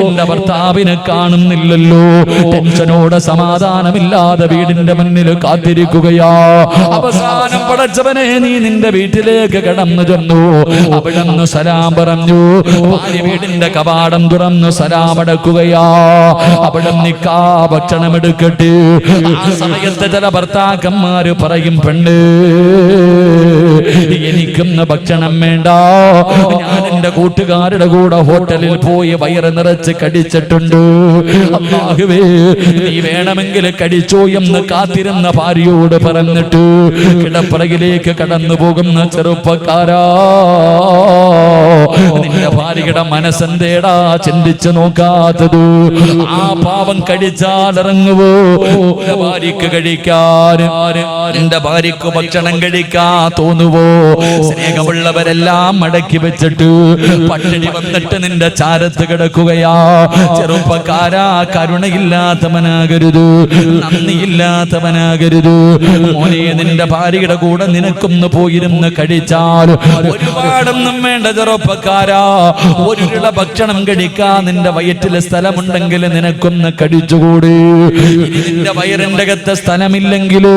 എന്റെ ഭർത്താവിനെ കാണുന്നില്ലല്ലോ. ടെൻഷനോടെ സമാധാനമില്ലാതെ വീടിന്റെ മുന്നിൽ കാത്തിരിക്കുകയാ. അവസാനം പടച്ചവനെ, നീ നിന്റെ വീട്ടിലേക്ക് കടന്നു ചെന്നു. അവിടുന്ന് സലാം പറഞ്ഞു. ഭാര്യ വീടിന്റെ കവാടം തുറന്നു സലാം അടക്കുകയാ. അവിടെ നിക്കാ ഭക്ഷണം എടുക്കട്ടെ. ആ സമയത്ത് ചില ഭർത്താക്കന്മാര് പറയും, പെണ്ണ്, എനിക്കൊന്ന് ഭക്ഷണം വേണ്ട, ഞാൻ എന്റെ കൂട്ടുകാരുടെ കൂടെ ഹോട്ടലിൽ പോയി വയറ് നിറച്ച് കടിച്ചിട്ടുണ്ട്. അല്ലാഹുവേ, നീ വേണമെങ്കിൽ കടിച്ചോ എന്ന് കാത്തിരുന്ന ഭാര്യയോട് പറഞ്ഞിട്ട് കിടപ്പറയിലേക്ക് കടന്നു പോകുന്ന ചെറുപ്പക്കാരാ, നിന്റെ ഭാര്യയുടെ മനസ്സെന്തേടാ ചിന്തിച്ചു നോക്കാത്തത്? ആ പാവം കഴിച്ചാൽ ഇറങ്ങുവോ ഭാര്യക്ക് കഴിക്കാൻ? എന്റെ ഭാര്യക്ക് ഭക്ഷണം കഴിക്കാൻ തോന്നുവോ? സ്നേഹമുള്ളവരെല്ലാം മടക്കി വെച്ചിട്ട് പട്ടിണി വന്നിട്ട് നിന്റെ ചാരത്ത് കിടക്കുകയാ. ചെറുപ്പക്കാരാ, കരുണയില്ലാത്തവനാകരുത്, നന്ദിയില്ലാത്തവനാകരുത്. മോനെ, നിന്റെ ഭാര്യയുടെ കൂടെ നിനക്കൊന്ന് പോയിരുന്ന് കഴിച്ചാൽ ഒരുപാടൊന്നും വേണ്ട. ചെറുപ്പക്കാരാ, ഒരു ഇള ഭക്ഷണം കഴിക്കാൻ നിന്റെ വയറ്റിലെ സ്ഥലമുണ്ടെങ്കിൽ നിനക്കൊന്ന് കഴിച്ചുകൂടി. ഇനി നിന്റെ വയറിന്റെ അകത്ത് സ്ഥലമില്ലെങ്കിലോ,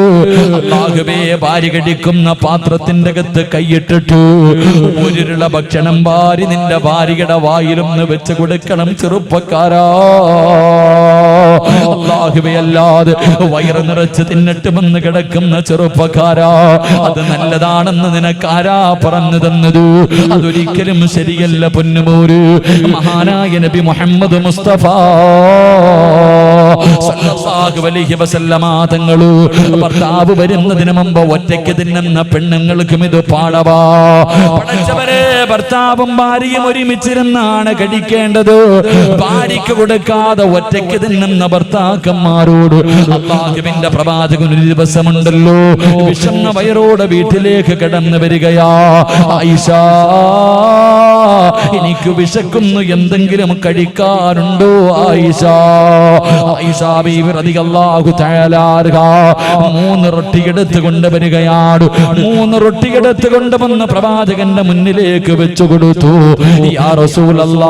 അല്ലാഹുവേ, ഭാര്യ കഴിക്കുന്ന പാത്രത്തിന്റെ അകത്ത് കൈയിട്ടിട്ട് ഒരിള ഭക്ഷണം ഭാര്യ നിന്റെ ഭാര്യയുടെ വായിലൊന്ന് വെച്ച് കൊടുക്കണം. ചെറുപ്പക്കാരാ, അല്ലാഹുവേ, അല്ലാതെ വയറ് നിറച്ച് തിന്നിട്ട് വന്ന് കിടക്കുന്ന ചെറുപ്പക്കാരാ, അത് നല്ലതാണെന്ന് നിനക്കാരാ പറഞ്ഞു തന്നത്? അതൊരിക്കലും ശരിയല്ല പൊന്നുമോര്. മഹാനായ നബി മുഹമ്മദ് മുസ്തഫ സല്ലല്ലാഹു അലൈഹി വസല്ലമ തങ്ങൾ ഭർത്താവ് വരുന്നതിന് മുമ്പ് ഒറ്റയ്ക്ക് തിന്നുന്ന പെണ്ണുങ്ങൾക്കും ഇത് പാടവാ. പടച്ചവരെ, ഭർത്താവും ഭാര്യയും ഒരുമിച്ചിരുന്നാണ് കഴിക്കേണ്ടത്. ഭാര്യയ്ക്ക് കൊടുക്കാതെ ഒറ്റയ്ക്ക് തിന്നുന്ന ഭർത്താക്കന്മാരോട് അല്ലാഹുവിന്റെ പ്രവാചകൻ ഒരു ദിവസമുണ്ടല്ലോ, വിശന്ന വയറോടെ വീട്ടിലേക്ക് കടന്നു വരികയാ. ആയിഷ, എനിക്ക് വിശക്കുന്നു, എന്തെങ്കിലും കഴിക്കാറുണ്ടോ? ആയിഷ ബീവി റളിയല്ലാഹു തആല അൻഹ 3 റൊട്ടി എടുത്ത് കൊണ്ടുവരികയാണ്. 3 റൊട്ടി എടുത്ത് കൊണ്ടുവന്ന് പ്രവാചകന്റെ മുന്നിലേക്ക് വെച്ചു കൊടുത്തു. യാ റസൂലല്ലാഹ്,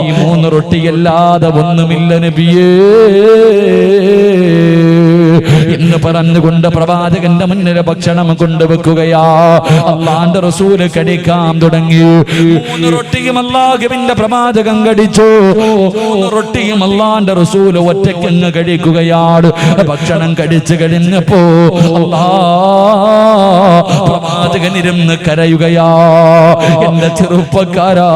ഈ 3 റൊട്ടിയല്ലാതെ ഒന്നുമില്ല നബിയേ എന്ന് പറഞ്ഞുകൊണ്ട് പ്രവാചകന്റെ മുന്നിൽ ഭക്ഷണം കൊണ്ടുവെക്കുകയാ. അല്ലാഹുവിന്റെ റസൂല് കഴിക്കാൻ തുടങ്ങി. 3 റൊട്ടിയും അല്ലാഹുവിന്റെ പ്രവാചകൻ കഴിച്ചു. 3 റൊട്ടിയും അല്ലാഹുവിന്റെ റസൂല് ഒറ്റയ്ക്കങ്ങ് കഴിക്കുകയാണ്. ഭക്ഷണം കഴിച്ചു കഴിഞ്ഞപ്പോ പ്രവാചകൻ ഇരുന്ന് കരയുകയാ. എന്റെ ചെറുപ്പക്കാരാ,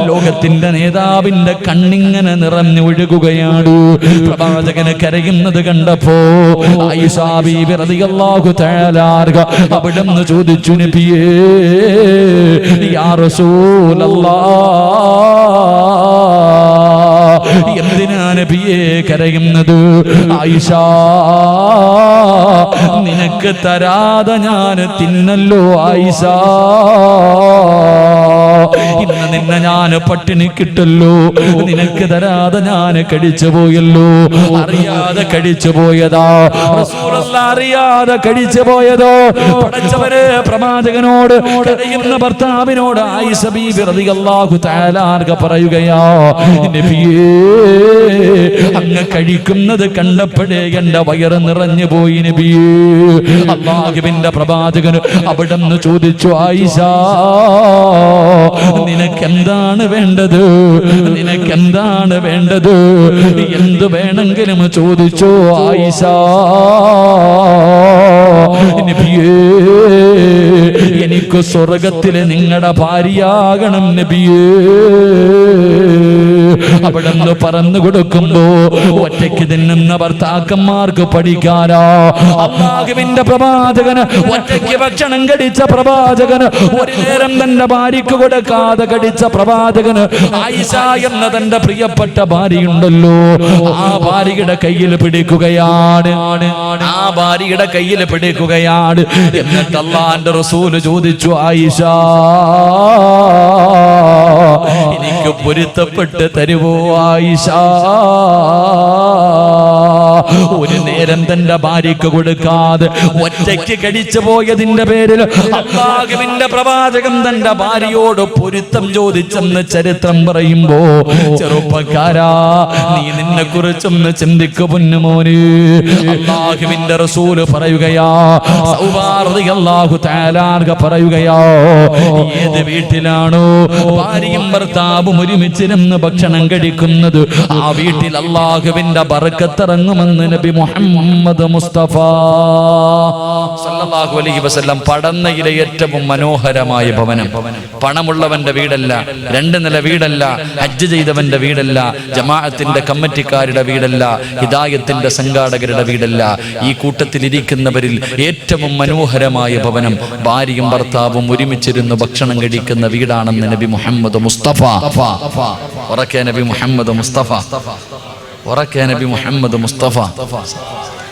ലോകത്തിന്റെ നേതാവിന്റെ കണ്ണിങ്ങനെ നിറഞ്ഞു ഒഴുകുകയാണ്. പ്രവാചകന് കരയുന്നത് കണ്ടപ്പോ ആയിഷ ബീബി റളിയല്ലാഹു തആല അൻഹ അവിടുന്ന് ചോദിച്ചു, നബിയേ, യാ റസൂലല്ലാഹ്, എന്തിനാ നബിയേ കരയുന്നത്? ആയിഷ, നിനക്ക് തരാതെ ഞാൻ തിന്നല്ലോ ആയിഷ, ഇന്ന് നിന്നെ ഞാൻ പട്ടിണി കിട്ടല്ലോ, നിനക്ക് തരാതെ ഞാൻ കഴിച്ചു പോയല്ലോ. അറിയാതെ കഴിച്ചു പോയതാ റസൂലുള്ളാഹി, അറിയാതെ കഴിച്ചു പോയതോ. പടച്ചവരെ, പ്രവാചകനോട് കരയുന്ന ഭർത്താവിനോട് ആയിഷ ബീബി റളിയല്ലാഹു തആല അൻഹ പറയുകയാ, നബിയേ, അങ്ങ് കഴിക്കുന്നത് കണ്ടപ്പോഴേ എന്റെ വയറ് നിറഞ്ഞു പോയി നബിയേ. അല്ലാഹുവിന്റെ പ്രവാചകൻ അവിടുന്ന് ചോദിച്ചു, ആയിഷ, നിനക്കെന്താണ് വേണ്ടത്? നിനക്കെന്താണ് വേണ്ടത്? എന്ത് വേണമെങ്കിലും ചോദിച്ചോ ആയിഷ. നബിയേ, എനിക്ക് സ്വർഗത്തിലെ നിങ്ങളുടെ ഭാര്യയാകണം നബിയേ. അവിടുന്ന് പറഞ്ഞു കൊടുക്കുമ്പോ ഒറ്റയ്ക്ക് തിന്നുന്ന ഭർത്താക്കന്മാർക്ക് പഠിക്കാനോ അല്ലാഹുവിന്റെ പ്രവാചകന് ഒറ്റയ്ക്ക് ഭക്ഷണം കഴിച്ച പ്രവാചകന് ഒരു നേരം തന്റെ ഭാര്യയ്ക്ക് കൊടുക്കാതെ കഴിച്ച പ്രവാചകന് ആയിഷ എന്ന തന്റെ പ്രിയപ്പെട്ട ഭാര്യയുണ്ടല്ലോ, ആ ഭാര്യയുടെ കയ്യിൽ പിടിക്കുകയാണ്, ആ ഭാര്യയുടെ കയ്യിൽ പിടിക്കുകയാണ്. എന്നിട്ട് അല്ലാഹുവിന്റെ റസൂൽ ചോദിച്ചു, ആയിഷ എനിക്ക് പൊരുത്തപ്പെട്ട് തരുവോ ആയിഷ? ഒരു നേരം തന്റെ ഭാര്യയ്ക്ക് കൊടുക്കാതെ ഒറ്റയ്ക്ക് കഴിച്ചു പോയതിന്റെ പേരിൽ അല്ലാഹുവിന്റെ പ്രവാചകൻ തന്റെ ഭാര്യയോട് പൊരുത്തം ചോദിച്ചെന്ന് ചരിത്രം പറയുമ്പോ, ചെറുപ്പക്കാരാ നീ നിന്നെ കുറിച്ചൊന്ന് ചിന്തിക്കു പൊന്നുമോന്. അല്ലാഹുവിന്റെ റസൂല് പറയുകയാ, സൗബാ റളിയല്ലാഹു തആല അൻഹു പറയുകയാ, ഏത് വീട്ടിലാണോ ഭാര്യയും ഭർത്താവും ഒരുമിച്ചിരുന്ന് ഭക്ഷണം കഴിക്കുന്നത് ആ വീട്ടിൽ അല്ലാഹുവിന്റെ ബർക്കത്ത് ഇറങ്ങുമെന്ന് നബി മുഹമ്മദ് മുസ്തഫ സല്ലല്ലാഹു അലൈഹി വസല്ലം. പടന്നയിലെ ഏറ്റവും മനോഹരമായ ഭവനം പണമുള്ളവന്റെ വീടല്ല, 2 നില വീടല്ല, ഹജ്ജ് ചെയ്തവന്റെ വീടല്ല, ജമാഅത്തിന്റെ കമ്മിറ്റിക്കാരുടെ വീടല്ല, ഹിദായത്തിന്റെ സംഘാടകരുടെ വീടല്ല. ഈ കൂട്ടത്തിൽ ഇരിക്കുന്നവരിൽ ഏറ്റവും മനോഹരമായ ഭവനം ഭാര്യയും ഭർത്താവും ഒരുമിച്ചിരുന്ന് ഭക്ഷണം കഴിക്കുന്ന വീടാണെന്ന് നബി മുഹമ്മദ് മുസ്തഫ. ഉറക്കെ നബി മുഹമ്മദ് മുസ്തഫ, ഉറക്കെ നബി മുഹമ്മദ് മുസ്തഫ.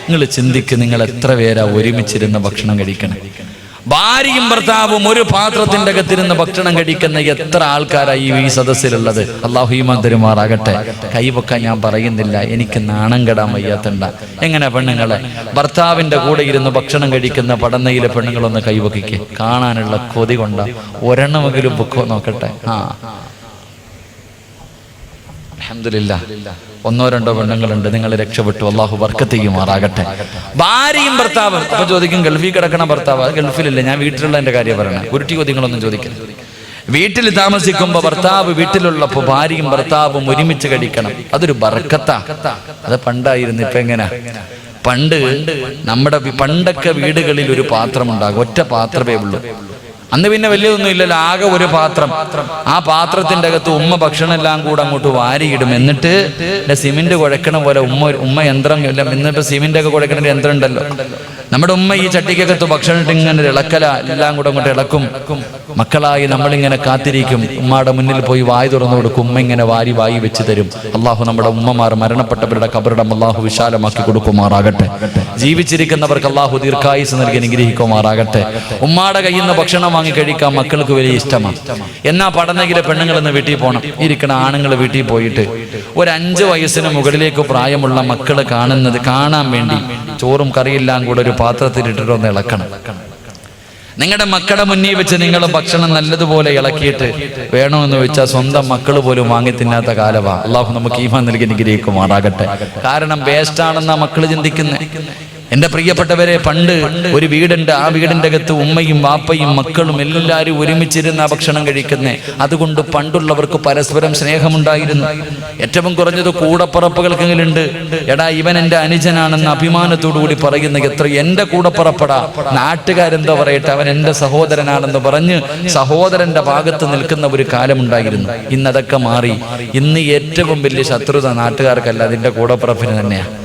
നിങ്ങൾ ചിന്തിക്ക്, നിങ്ങൾ എത്ര പേരാ ഒരുമിച്ചിരുന്ന് ഭക്ഷണം കഴിക്കണം? ഭാര്യയും ഭർത്താവും ഒരു പാത്രത്തിന്റെ അകത്തിരുന്ന് ഭക്ഷണം കഴിക്കുന്ന എത്ര ആൾക്കാരായി ഈ സദസ്സിലുള്ളത്? അല്ലാഹു ഈമാൻ തരുമാറാകട്ടെ. കൈവക്കാൻ ഞാൻ പറയുന്നില്ല, എനിക്ക് നാണം കെടാൻ വയ്യാത്തണ്ട. എങ്ങനെ പെണ്ണുങ്ങളെ ഭർത്താവിന്റെ കൂടെ ഇരുന്ന് ഭക്ഷണം കഴിക്കുന്ന പടന്നയിലെ പെണ്ണുങ്ങളൊന്ന് കൈവക്കിക്ക്, കാണാനുള്ള കൊതി കൊണ്ട ഒരെണ്ണമെങ്കിലും ബുക്കോ നോക്കട്ടെ. അൽഹംദുലില്ലാഹ്, 1-2 പെണ്ണുങ്ങളുണ്ട്. നിങ്ങൾ രക്ഷപ്പെട്ടു, അല്ലാഹു ബർക്കത്ത് ചെയ്യുമാറാകട്ടെ. ഭാര്യയും ഭർത്താവും. അപ്പൊ ചോദിക്കും, ഗൾഫിൽ കിടക്കണ ഭർത്താവ്? ഗൾഫിലില്ല, ഞാൻ വീട്ടിലുള്ള എന്റെ കാര്യം പറയണേ. ഉരുട്ടി ചോദ്യങ്ങളൊന്നും ചോദിക്കരുത്. വീട്ടിൽ താമസിക്കുമ്പോ ഭർത്താവ് വീട്ടിലുള്ളപ്പോ ഭാര്യയും ഭർത്താവും ഒരുമിച്ച് കഴിക്കണം. അതൊരു ബർക്കത്താ. അത് പണ്ടായിരുന്നു, ഇപ്പൊ എങ്ങനാ? പണ്ടൊക്കെ വീടുകളിൽ ഒരു പാത്രം ഉണ്ടാകും, ഒറ്റ പാത്രമേ ഉള്ളൂ. അന്ന് പിന്നെ വലിയൊന്നും ഇല്ലല്ലോ, ആകെ ഒരു പാത്രം. ആ പാത്രത്തിന്റെ അകത്ത് ഉമ്മ ഭക്ഷണം എല്ലാം കൂടെ അങ്ങോട്ട് വാരിയിടും. എന്നിട്ട് സിമെന്റ് കുഴക്കണ പോലെ ഉമ്മ യന്ത്രം ഇല്ല, എന്നിട്ട് സിമെന്റ് ഒക്കെ കുഴക്കണ ഒരു യന്ത്രം ഉണ്ടല്ലോ. നമ്മുടെ ഉമ്മ ഈ ചട്ടിക്കകത്ത് ഭക്ഷണം ഇട്ട് ഇങ്ങനെ ഇളക്കല, എല്ലാം കൂടെ അങ്ങോട്ട് ഇളക്കും. മക്കളായി നമ്മളിങ്ങനെ കാത്തിരിക്കും. ഉമ്മയുടെ മുന്നിൽ പോയി വായി തുറന്നു കൊടുക്കും. ഉമ്മ ഇങ്ങനെ വാരി വെച്ച് തരും. അള്ളാഹു നമ്മുടെ ഉമ്മമാർ മരണപ്പെട്ടവരുടെ ഖബറിടം അള്ളാഹു വിശാലമാക്കി കൊടുക്കുമാറാകട്ടെ. ജീവിച്ചിരിക്കുന്നവർക്ക് അള്ളാഹു ദീർഘായുസ് നൽകി അനുഗ്രഹിക്കുമാറാകട്ടെ. ഉമ്മയുടെ കയ്യിൽ നിന്ന് ഭക്ഷണം വാങ്ങി കഴിക്കാൻ മക്കൾക്ക് വലിയ ഇഷ്ടമാണ്. എന്നാ പടന്നയിലെ പെണ്ണുങ്ങളെന്ന് വീട്ടിൽ പോകണം. ഇരിക്കണ ആണുങ്ങൾ വീട്ടിൽ പോയിട്ട് ഒരു 5 വയസ്സിന് മുകളിലേക്ക് പ്രായമുള്ള മക്കള് കാണാൻ വേണ്ടി ചോറും കറിയെല്ലാം കൂടെ ഒരു പാത്രത്തിലിട്ടിട്ട് ഒന്ന് ഇളക്കണം. നിങ്ങളുടെ മക്കളുടെ മുന്നിൽ വെച്ച് നിങ്ങൾ ഭക്ഷണം നല്ലതുപോലെ ഇളക്കിയിട്ട് വേണമെന്ന് വെച്ചാൽ സ്വന്തം മക്കൾ പോലും വാങ്ങി തിന്നാത്ത കാലവാ. അള്ളാഹു നമുക്ക് ഈമാൻ നൽകി അനുഗ്രഹിക്കുമാറാകട്ടെ. കാരണം വേസ്റ്റാണെന്നാ മക്കൾ ചിന്തിക്കുന്നത്. എന്റെ പ്രിയപ്പെട്ടവരെ, പണ്ട് ഒരു വീടുണ്ട്. ആ വീടിന്റെ അകത്ത് ഉമ്മയും വാപ്പയും മക്കളും എല്ലാവരും ഒരുമിച്ചിരുന്ന ഭക്ഷണം കഴിക്കുന്നേ. അതുകൊണ്ട് പണ്ടുള്ളവർക്ക് പരസ്പരം സ്നേഹമുണ്ടായിരുന്നു. ഏറ്റവും കുറഞ്ഞത് കൂടപ്പറപ്പുകൾക്കെങ്കിലുണ്ട്. എടാ, ഇവൻ എന്റെ അനുജനാണെന്ന് അഭിമാനത്തോടു കൂടി പറയുന്ന എത്ര എന്റെ കൂടപ്പറപ്പടാ. നാട്ടുകാരെന്താ പറയട്ടെ, അവൻ എന്റെ സഹോദരനാണെന്ന് പറഞ്ഞ് സഹോദരന്റെ ഭാഗത്ത് നിൽക്കുന്ന ഒരു കാലമുണ്ടായിരുന്നു. ഇന്നതൊക്കെ മാറി. ഇന്ന് ഏറ്റവും വലിയ ശത്രുത നാട്ടുകാർക്കല്ല, അതിന്റെ കൂടപ്പറപ്പിന് തന്നെയാണ്.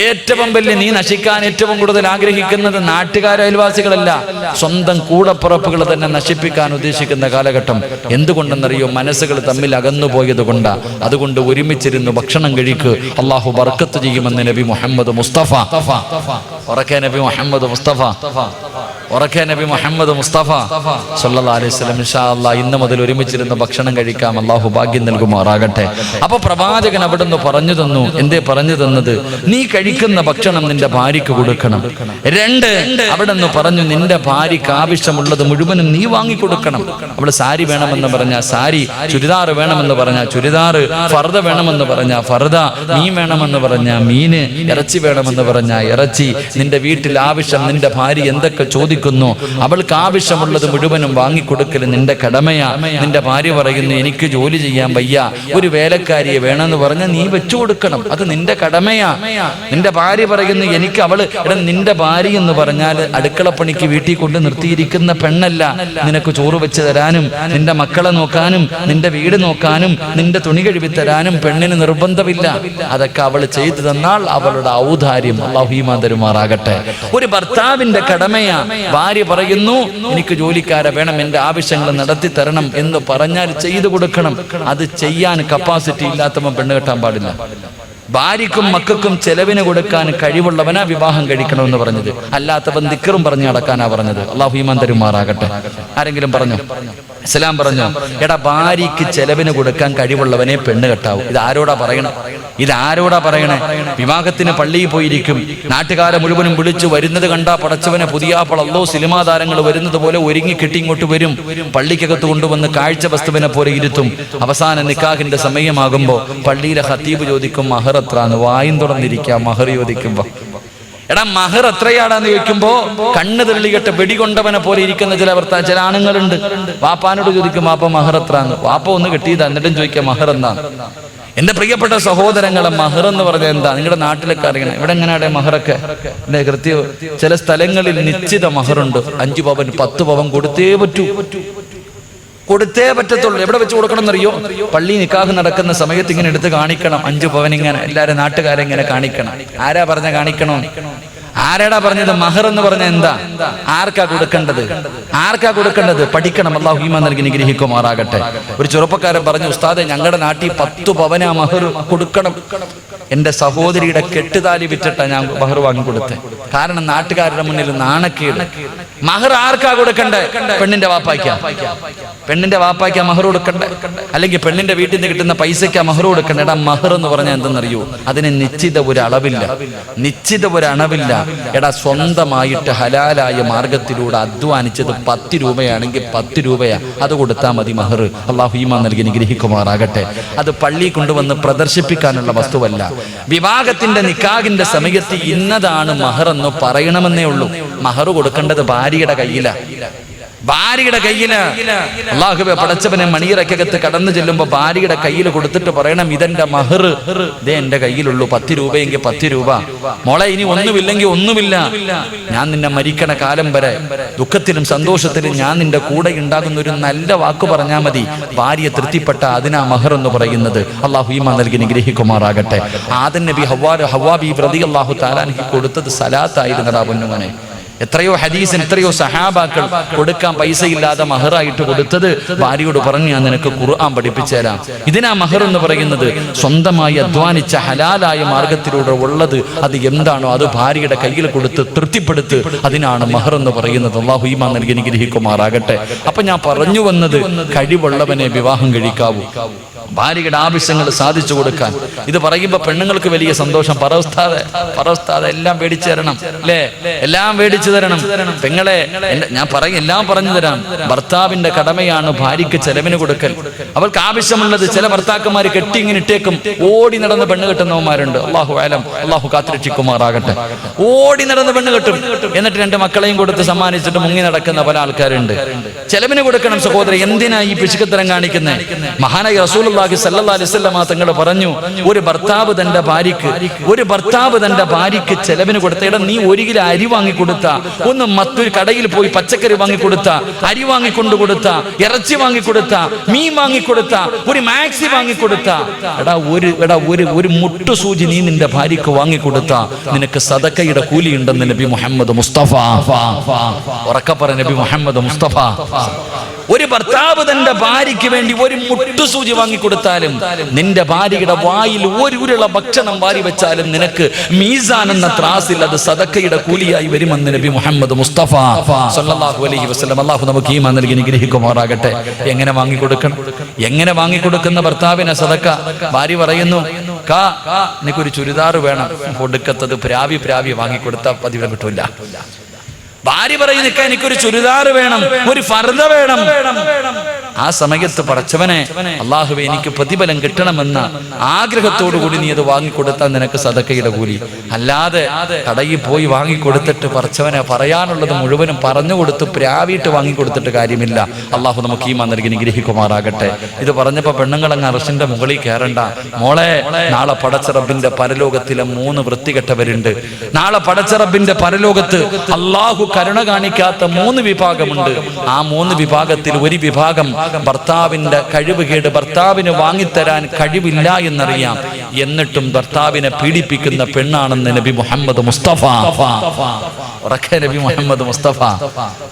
ഏറ്റവും വലിയ നീ നശിക്കാൻ ഏറ്റവും കൂടുതൽ ആഗ്രഹിക്കുന്നത് നാട്ടുകാർ, അയൽവാസികളല്ല, സ്വന്തം കൂടപ്പുറപ്പുകൾ തന്നെ നശിപ്പിക്കാൻ ഉദ്ദേശിക്കുന്ന കാലഘട്ടം. എന്തുകൊണ്ടെന്നറിയോ? മനസ്സുകൾ തമ്മിൽ അകന്നുപോയത് കൊണ്ടാ. അതുകൊണ്ട് ഒരുമിച്ചിരുന്ന് ഭക്ഷണം കഴിക്ക്, അള്ളാഹു ബർക്കത്ത് ചെയ്യുമെന്ന് നബി മുഹമ്മദ് മുസ്തഫ. ഉറക്കെ നബി മുഹമ്മദ് മുസ്തഫ, ഉറക്കെ നബി മുഹമ്മദ് മുസ്തഫ സല്ലല്ലാഹു അലൈഹി വസല്ലം. ഇൻഷാ അല്ലാഹ് ഇന്ന് മുതൽ ഒരുമിച്ചിരുന്ന് ഭക്ഷണം കഴിക്കാം. അള്ളാഹു ഭാഗ്യം നൽകുമാറാകട്ടെ. അപ്പൊ പ്രവാചകൻ അവിടുന്ന് പറഞ്ഞു തന്നു. എന്തേ പറഞ്ഞു തന്നത്? നീ കഴിക്കുന്ന ഭക്ഷണം നിന്റെ ഭാര്യയ്ക്ക് കൊടുക്കണം. 2, അവിടുന്ന് പറഞ്ഞു, നിന്റെ ഭാര്യയ്ക്ക് ആവശ്യമുള്ളത് മുഴുവനും നീ വാങ്ങിക്കൊടുക്കണം. അവള് സാരി വേണമെന്ന് പറഞ്ഞാൽ സാരി, ചുരിദാർ വേണമെന്ന് പറഞ്ഞാൽ ചുരിദാർ, ഫർദ വേണമെന്ന് പറഞ്ഞാൽ ഫർദ, മീൻ വേണമെന്ന് പറഞ്ഞാൽ മീന്, ഇറച്ചി വേണമെന്ന് പറഞ്ഞാൽ ഇറച്ചി. നിന്റെ വീട്ടിൽ ആവശ്യം നിന്റെ ഭാര്യ എന്തൊക്കെ ചോദിക്കും ചോദിക്കുന്നു. അവൾക്ക് ആവശ്യമുള്ളത് മുഴുവനും വാങ്ങിക്കൊടുക്കൽ നിന്റെ കടമയാ. നിന്റെ ഭാര്യ പറയുന്നു എനിക്ക് ജോലി ചെയ്യാൻ വയ്യ, ഒരു വേലക്കാരിയെ വേണമെന്ന് പറഞ്ഞാൽ നീ വെച്ചു കൊടുക്കണം, അത് നിന്റെ കടമയാ. നിന്റെ ഭാര്യ പറയുന്നു എനിക്ക് നിന്റെ ഭാര്യ എന്ന് പറഞ്ഞാൽ അടുക്കളപ്പണിക്ക് വീട്ടിൽ കൊണ്ട് നിർത്തിയിരിക്കുന്ന പെണ്ണല്ല, നിനക്ക് ചോറ് വെച്ച് തരാനും നിന്റെ മക്കളെ നോക്കാനും നിന്റെ വീട് നോക്കാനും നിന്റെ തുണി കഴുകി തരാനും പെണ്ണിന് നിർബന്ധമില്ല. അതൊക്കെ അവൾ ചെയ്തു തന്നാൽ അവളുടെ ഔദാര്യം അല്ലാഹു ഈമാൻ തരുമാറാകട്ടെ. ഒരു ഭർത്താവിന്റെ കടമയാ. ഭാര്യ പറയുന്നു എനിക്ക് ജോലിക്കാരെ വേണം, എന്റെ ആവശ്യങ്ങൾ നടത്തി തരണം എന്ന് പറഞ്ഞാൽ ചെയ്തു കൊടുക്കണം. അത് ചെയ്യാൻ കപ്പാസിറ്റി ഇല്ലാത്തവൻ പെണ്ണ് കെട്ടാൻ പാടില്ല. ഭാര്യക്കും മക്കൾക്കും ചെലവിന് കൊടുക്കാൻ കഴിവുള്ളവനാ വിവാഹം കഴിക്കണമെന്ന് പറഞ്ഞത്. അല്ലാത്തവൻ ദിക്റും പറഞ്ഞു നടക്കാനാ പറഞ്ഞത്. അല്ലാഹു ഈമാൻ തരുമാറാകട്ടെ. ആരെങ്കിലും പറഞ്ഞു? ഇസ്ലാം പറഞ്ഞു എടാ ഭാര്യയ്ക്ക് ചെലവിന് കൊടുക്കാൻ കഴിവുള്ളവനെ പെണ്ണ് കെട്ടാവൂ. ഇതാരോടാ പറയണേ? വിവാഹത്തിന് പള്ളിയിൽ പോയിരിക്കും, നാട്ടുകാരെ മുഴുവനും വിളിച്ചു വരുന്നത് കണ്ടാ പടച്ചവനെ പുതിയാപ്പളല്ലോ സിനിമാ താരങ്ങൾ വരുന്നത് പോലെ ഒരുങ്ങി കെട്ടി ഇങ്ങോട്ട് വരും, പള്ളിക്കകത്ത് കൊണ്ടുവന്ന് കാഴ്ച വസ്തുവിനെ പോലെ ഇരുത്തും. അവസാന നിക്കാഹിന്റെ സമയമാകുമ്പോ പള്ളിയിലെ ഖത്തീബ് ചോദിക്കും മഹർ എത്രാന്ന്, വായും തുറന്നിരിക്കാം മഹർ ചോദിക്കുമ്പോ. എടാ മഹർ എത്രയാടാന്ന് ചോദിക്കുമ്പോ കണ്ണ് തെള്ളികെട്ട് വെടികൊണ്ടവനെ പോലെ ഇരിക്കുന്ന ചില ആണുങ്ങളുണ്ട്. വാപ്പാനോട് ചോദിക്കും വാപ്പ മഹർ എത്രാന്ന്, വാപ്പ ഒന്ന് കെട്ടിയതാ, എന്നിട്ടും ചോദിക്കാം മഹർ എന്നാണ്. എന്റെ പ്രിയപ്പെട്ട സഹോദരങ്ങളെ, മഹർ എന്ന് പറഞ്ഞാൽ എന്താ? നിങ്ങളുടെ നാട്ടിലൊക്കെ അറിയണം. ഇവിടെ എങ്ങനെയാടെ മഹറൊക്കെ കൃത്യം ചില സ്ഥലങ്ങളിൽ നിശ്ചിത മഹറുണ്ട്. 5 പവൻ 10 പവൻ കൊടുത്തേ പറ്റത്തുള്ളൂ. എവിടെ വെച്ച് കൊടുക്കണം എന്നറിയോ? പള്ളി നിക്കാഹ് നടക്കുന്ന സമയത്ത് ഇങ്ങനെ എടുത്ത് കാണിക്കണം. 5 പവൻ ഇങ്ങനെ എല്ലാരും നാട്ടുകാരെ ഇങ്ങനെ കാണിക്കണം. ആരാ പറഞ്ഞ കാണിക്കണോ? ആരാടാ പറഞ്ഞത്? മഹർ എന്ന് പറഞ്ഞ എന്താ? ആർക്കാ കൊടുക്കേണ്ടത്? പഠിക്കണം. അല്ലാഹു ഈമാൻ നൽകി നിഗ്രഹിക്കുമാറാകട്ടെ. ഒരു ചെറുപ്പക്കാരൻ പറഞ്ഞു ഉസ്താദെ ഞങ്ങളുടെ നാട്ടിൽ 10 പവനാ മഹർ കൊടുക്കണം. എന്റെ സഹോദരിയുടെ കെട്ടുതാലി വിറ്റിട്ടാ ഞാൻ മഹർ വാങ്ങിക്കൊടുത്തേ. കാരണം നാട്ടുകാരുടെ മുന്നിൽ നാണക്കേട്. മഹർ ആർക്കാ കൊടുക്കണ്ടേ? പെണ്ണിന്റെ വാപ്പായ്ക്കാ മഹർ കൊടുക്കണ്ടേ? അല്ലെങ്കിൽ പെണ്ണിന്റെ വീട്ടിൽ നിന്ന് കിട്ടുന്ന പൈസയ്ക്കാ മഹർ കൊടുക്കണ്ടേ? എടാ മഹർ എന്ന് പറഞ്ഞാൽ എന്തെന്നറിയോ? അതിന് നിശ്ചിത ഒരു അളവില്ല. എടാ സ്വന്തമായിട്ട് ഹലാലായ മാർഗത്തിലൂടെ അധ്വാനിച്ചത് 10 രൂപയാണെങ്കിൽ 10 രൂപയാ, അത് കൊടുത്താൽ മതി മഹർ. അല്ലാഹു ഈമാൻ നൽകി നിഗ്രഹിക്കുമാറാകട്ടെ. അത് പള്ളി കൊണ്ടുവന്ന് പ്രദർശിപ്പിക്കാനുള്ള വസ്തുവല്ല. വിവാഹത്തിന്റെ നിക്കാഹിന്റെ സമയത്ത് ഇന്നതാണ് മഹർ എന്ന് പറയണമെന്നേ ഉള്ളൂ. മഹർ കൊടുക്കേണ്ടത് ഭാര്യയുടെ കയ്യില്. അല്ലാഹുവേ പടച്ചവനെ മണിയറക്കകത്ത് കടന്നു ചെല്ലുമ്പോ ഭാര്യയുടെ കയ്യിൽ കൊടുത്തിട്ട് പറയണം ഇതെന്റെ മഹർ, ഇതേ എന്റെ കയ്യിലുള്ളൂ. 10 രൂപയെങ്കിൽ 10 രൂപ. മോളെ ഇനി ഒന്നുമില്ലെങ്കിൽ ഒന്നുമില്ല, ഞാൻ നിന്നെ മരിക്കണ കാലം വരെ ദുഃഖത്തിലും സന്തോഷത്തിലും ഞാൻ നിന്റെ കൂടെ ഉണ്ടാകുന്ന ഒരു നല്ല വാക്ക് പറഞ്ഞാൽ മതി. ഭാര്യ തൃപ്തിപ്പെട്ട അതിനാ മഹർ എന്ന് പറയുന്നത്. അല്ലാഹു ഈമാൻ നൽകി നിഗ്രഹിക്കുമാറാകട്ടെ. ആദം നബി ഹവ്വാ ബീവി റളിയല്ലാഹു തആല അൻഹു കൊടുത്തത് സലാത്തായിരുന്നടാ പൊന്നുമോനെ. എത്രയോ ഹദീസിന് എത്രയോ സഹാബാക്കൾ കൊടുക്കാൻ പൈസ ഇല്ലാതെ മഹറായിട്ട് കൊടുത്തത് ഭാര്യയോട് പറഞ്ഞു ഞാൻ നിനക്ക് ഖുർആൻ പഠിപ്പിച്ചു തരാം. ഇതിനാ മഹർ എന്ന് പറയുന്നത്. സ്വന്തമായി അധ്വാനിച്ച ഹലാലായ മാർഗത്തിലൂടെ ഉള്ളത് അത് എന്താണോ അത് ഭാര്യയുടെ കയ്യിൽ കൊടുത്ത് തൃപ്തിപ്പെടുത്ത്, അതിനാണ് മഹർ എന്ന് പറയുന്നത്. അല്ലാഹു ഈമാൻ നൽകി നിഗ്രഹിക്കുമാറാകട്ടെ. അപ്പൊ ഞാൻ പറഞ്ഞു വന്നത് കഴിവുള്ളവനെ വിവാഹം കഴിക്കാവൂ, ഭാര്യയുടെ ആവശ്യങ്ങൾ സാധിച്ചു കൊടുക്കാൻ. ഇത് പറയുമ്പോ പെണ്ണുങ്ങൾക്ക് വലിയ സന്തോഷം. പറവസ്ഥാതെ എല്ലാം മേടിച്ചു തരണം അല്ലേ? എല്ലാം മേടിച്ചു തരണം പെങ്ങളെ. ഞാൻ എല്ലാം പറഞ്ഞു തരാം. ഭർത്താവിന്റെ കടമയാണ് ഭാര്യയ്ക്ക് ചെലവിന് കൊടുക്കൽ. അവൾക്ക് ആവശ്യമുള്ളത് ചില ഭർത്താക്കന്മാര് കെട്ടി ഇങ്ങനെ ഇട്ടേക്കും, ഓടി നടന്ന് പെണ്ണ് കെട്ടുന്നവന്മാരുണ്ട്. അല്ലാഹു ആലം, അല്ലാഹു കാത്തുരക്ഷിക്കുമാറാകട്ടെ. ഓടി നടന്ന് പെണ്ണ് കെട്ടും, എന്നിട്ട് 2 മക്കളെയും കൊടുത്ത് സമ്മാനിച്ചിട്ട് മുങ്ങി നടക്കുന്ന പല ആൾക്കാരുണ്ട്. ചെലവിന് കൊടുക്കണം സഹോദരൻ. എന്തിനാ ഈ പിശുക്കത്തരം കാണിക്കുന്നത്? മഹാനായ റസൂലുള്ളാഹി സല്ലല്ലാഹു അലൈഹി വസല്ലം തങ്ങൾ പറഞ്ഞു ഒരു ഭർത്താവ് തന്റെ ഭാര്യയ്ക്ക് ചെലവിന് കൊടുത്തേടാ നീ 1 കിലോ അരി വാങ്ങിക്കൊടുത്ത, ഒന്ന് മറ്റൊരു കടയിൽ പോയി പച്ചക്കറി വാങ്ങിക്കൊടുത്ത, അരി വാങ്ങിക്കൊണ്ടു കൊടുത്ത, ഇറച്ചി വാങ്ങിക്കൊടുത്ത, മീൻ വാങ്ങിക്കൊടുത്ത, ഒരു മാക്സി വാങ്ങിക്കൊടുത്ത, ഒരു മുട്ടുസൂചി നീ നിന്റെ ഭാര്യയ്ക്ക് വാങ്ങിക്കൊടുത്ത നിനക്ക് സദക്കയുടെ കൂലി ഉണ്ടെന്ന് നബി മുഹമ്മദ് മുസ്തഫ. ഉറക്കപ്പറ നബി മുഹമ്മദ് മുസ്തഫ. ഒരു ഭർത്താവ് തന്റെ ഭാര്യയ്ക്ക് വേണ്ടി ഒരു മുട്ടുസൂചി വാങ്ങിക്കൊടുത്താലും നിന്റെ ഭാര്യയുടെ വായിൽ 1 ഉരുള ഭക്ഷണം വാരി വെച്ചാലും നിനക്ക് മീസാൻ എന്ന ത്രാസിൽ അത് സദക്കയുടെ കൂലിയായി വരുമെന്ന് നബി മുഹമ്മദ് മുസ്തഫ സല്ലല്ലാഹു അലൈഹി വസല്ലം. അല്ലാഹു നമുക്ക് ഈമാൻ നൽകി നിഗ്രഹിക്കുമാറാകട്ടെ. എങ്ങനെ വാങ്ങിക്കൊടുക്കുന്ന ഭർത്താവിനെ സദക്ക? ഭാര്യ പറയുന്നു എനിക്കൊരു ചുരിദാർ വേണം, ഒടുക്കത്തത് പ്രാവി വാങ്ങിക്കൊടുത്താൽ പതിവ് കിട്ടൂല. ഭാര്യ പറയുന്ന എനിക്കൊരു ചുരിദാർ വേണം, ഒരു ഫർദ വേണം. ആ സമയത്ത് പടച്ചവനെ അല്ലാഹുവേ എനിക്ക് പ്രതിഫലം കിട്ടണമെന്ന ആഗ്രഹത്തോടുകൂടി നീ അത് വാങ്ങിക്കൊടുത്താൽ നിനക്ക് സദക്കയുടെ കൂലി. അല്ലാതെ കടയിൽ പോയി വാങ്ങിക്കൊടുത്തിട്ട് പടച്ചവനെ പറയാനുള്ളത് മുഴുവനും പറഞ്ഞു കൊടുത്ത് പ്രാവിയിട്ട് വാങ്ങിക്കൊടുത്തിട്ട് കാര്യമില്ല. അള്ളാഹു നമുക്ക് ഈമാൻ നൽകി അനുഗ്രഹിക്കുമാറാകട്ടെ. ഇത് പറഞ്ഞപ്പോ പെണ്ണുങ്ങളങ്ങ് അർശിന്റെ മുകളിൽ കയറണ്ട മോളെ. നാളെ പടച്ച റബ്ബിന്റെ പരലോകത്തിലെ 3 വൃത്തികെട്ടവരുണ്ട്. നാളെ പടച്ച റബ്ബിന്റെ പരലോകത്ത് അള്ളാഹു കരുണ കാണിക്കാത്ത 3 വിഭാഗമുണ്ട്. ആ 3 വിഭാഗത്തിൽ ഒരു വിഭാഗം ഭർത്താവിന്റെ കഴിവുകേട്, ഭർത്താവിന് വാങ്ങിത്തരാൻ കഴിവില്ല എന്നറിയാം, എന്നിട്ടും ഭർത്താവിനെ പീഡിപ്പിക്കുന്ന പെണ്ണാണെന്ന് നബി മുഹമ്മദ് മുസ്തഫ. ഉറക്കെ നബി മുഹമ്മദ് മുസ്തഫ.